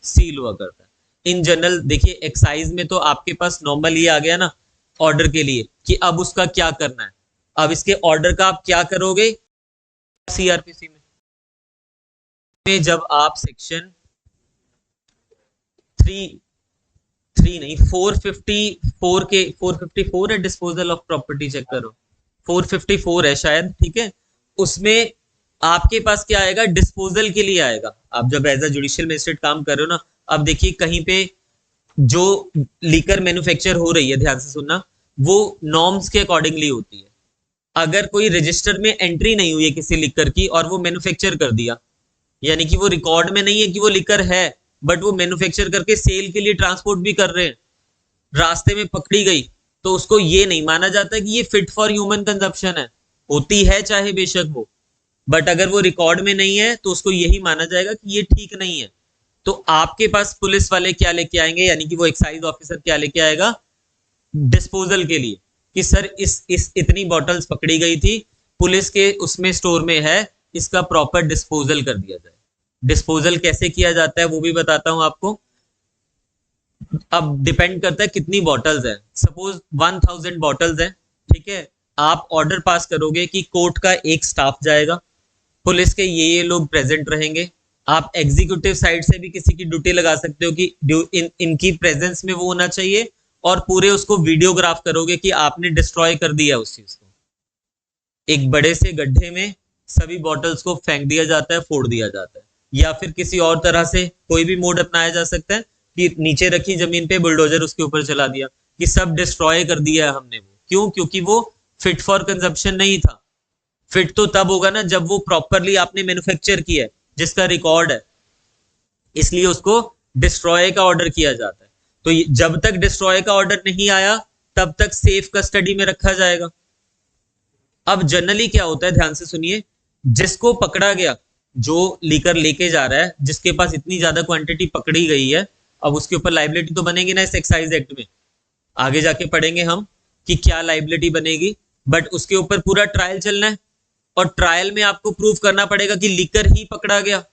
सील हुआ करता है। इन जनरल देखिए एक्साइज में तो आपके पास नॉर्मल ये आ गया ना ऑर्डर के लिए कि अब उसका क्या करना है, अब इसके ऑर्डर का आप क्या करोगे, सीआरपीसी में जब आप सेक्शन 454 के 454 है, डिस्पोजल ऑफ प्रॉपर्टी, चेक करो 454 है शायद, ठीक है, उसमें आपके पास क्या आएगा, डिस्पोजल के लिए आएगा। आप जब एज अ जुडिशियल मजिस्ट्रेट काम कर रहे हो ना, अब देखिए कहीं पे जो लीकर मैन्युफैक्चर हो रही है, ध्यान से सुनना, वो नॉर्म्स के अकॉर्डिंगली होती है। अगर कोई रजिस्टर में एंट्री नहीं हुई है किसी लिकर की और वो मैन्युफैक्चर कर दिया, यानी कि वो रिकॉर्ड में नहीं है कि वो लिकर है, बट वो मैन्युफैक्चर करके सेल के लिए ट्रांसपोर्ट भी कर रहे हैं, रास्ते में पकड़ी गई, तो उसको ये नहीं माना जाता कि ये फिट फॉर ह्यूमन कंजप्शन है, होती है चाहे बेशक वो, बट अगर वो रिकॉर्ड में नहीं है तो उसको यही माना जाएगा कि ये ठीक नहीं है। तो आपके पास पुलिस वाले क्या लेके आएंगे, यानी कि वो एक्साइज ऑफिसर क्या लेके आएगा, डिस्पोजल के लिए, कि सर इस इतनी बॉटल्स पकड़ी गई थी, पुलिस के उसमें स्टोर में है, इसका प्रॉपर डिस्पोजल कर दिया जाए। डिस्पोजल कैसे किया जाता है वो भी बताता हूं आपको। अब डिपेंड करता है कितनी बॉटल्स है, सपोज 1000 बॉटल्स है, ठीक है, आप ऑर्डर पास करोगे कि कोर्ट का एक स्टाफ जाएगा, पुलिस के ये लोग प्रेजेंट रहेंगे, आप एग्जीक्यूटिव साइड से भी किसी की ड्यूटी लगा सकते हो कि इनकी प्रेजेंस में वो होना चाहिए, और पूरे उसको वीडियोग्राफ करोगे कि आपने डिस्ट्रॉय कर दिया उस चीज को। एक बड़े से गड्ढे में सभी बॉटल्स को फेंक दिया जाता है, फोड़ दिया जाता है, या फिर किसी और तरह से कोई भी मोड अपनाया जा सकता है कि नीचे रखी जमीन पे बुलडोजर उसके ऊपर चला दिया कि सब डिस्ट्रॉय कर दिया है हमने, वो क्यों, क्योंकि वो फिट फॉर कंजप्शन नहीं था। फिट तो तब होगा ना जब वो प्रॉपरली आपने मैन्युफैक्चर किया है, जिसका रिकॉर्ड है, इसलिए उसको डिस्ट्रॉय का ऑर्डर किया जाता है। तो जब तक डिस्ट्रॉय का ऑर्डर नहीं आया तब तक सेफ कस्टडी में रखा जाएगा। अब जनरली क्या होता है, ध्यान से सुनिए, जिसको पकड़ा गया, जो लीकर लेके जा रहा है, जिसके पास इतनी ज्यादा क्वांटिटी पकड़ी गई है, अब उसके ऊपर लाइबिलिटी तो बनेगी ना इस एक्साइज एक्ट में, आगे जाके पढ़ेंगे हम कि क्या लाइबिलिटी बनेगी, बट उसके ऊपर पूरा ट्रायल चलना है, और ट्रायल में आपको प्रूव करना पड़ेगा कि लीकर ही पकड़ा गया।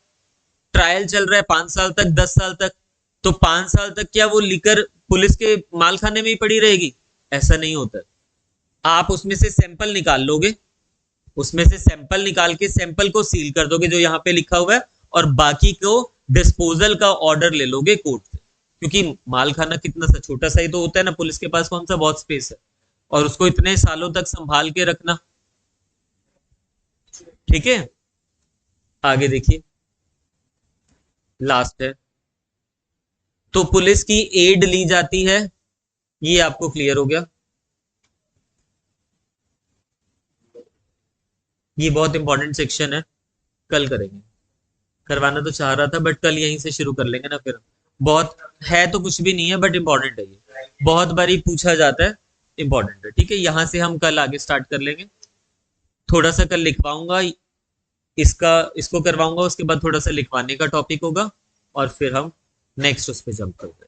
ट्रायल चल रहा है 5 साल तक, 10 साल तक, तो 5 साल तक क्या वो लीकर पुलिस के मालखाने में ही पड़ी रहेगी? ऐसा नहीं होता। आप उसमें से सैंपल निकाल लोगे, उसमें से सैंपल निकाल के सैंपल को सील कर दोगे जो यहाँ पे लिखा हुआ है, और बाकी को डिस्पोजल का ऑर्डर ले लोगे कोर्ट से, क्योंकि मालखाना कितना सा छोटा सा ही तो होता है ना, पुलिस के पास कौन सा बहुत स्पेस है, और उसको इतने सालों तक संभाल के रखना। ठीक है, आगे देखिए, लास्ट है, तो पुलिस की एड ली जाती है, ये आपको क्लियर हो गया। ये बहुत इंपॉर्टेंट सेक्शन है, कल करेंगे, करवाना तो चाह रहा था बट कल यहीं से शुरू कर लेंगे ना, फिर बहुत है तो कुछ भी नहीं है बट इंपॉर्टेंट है, ये बहुत बारी पूछा जाता है, इंपॉर्टेंट है। ठीक है, यहां से हम कल आगे स्टार्ट कर लेंगे, थोड़ा सा कल लिखवाऊंगा, इसको करवाऊंगा, उसके बाद थोड़ा सा लिखवाने का टॉपिक होगा और फिर हम नेक्स्ट उस पर जंप करते हैं।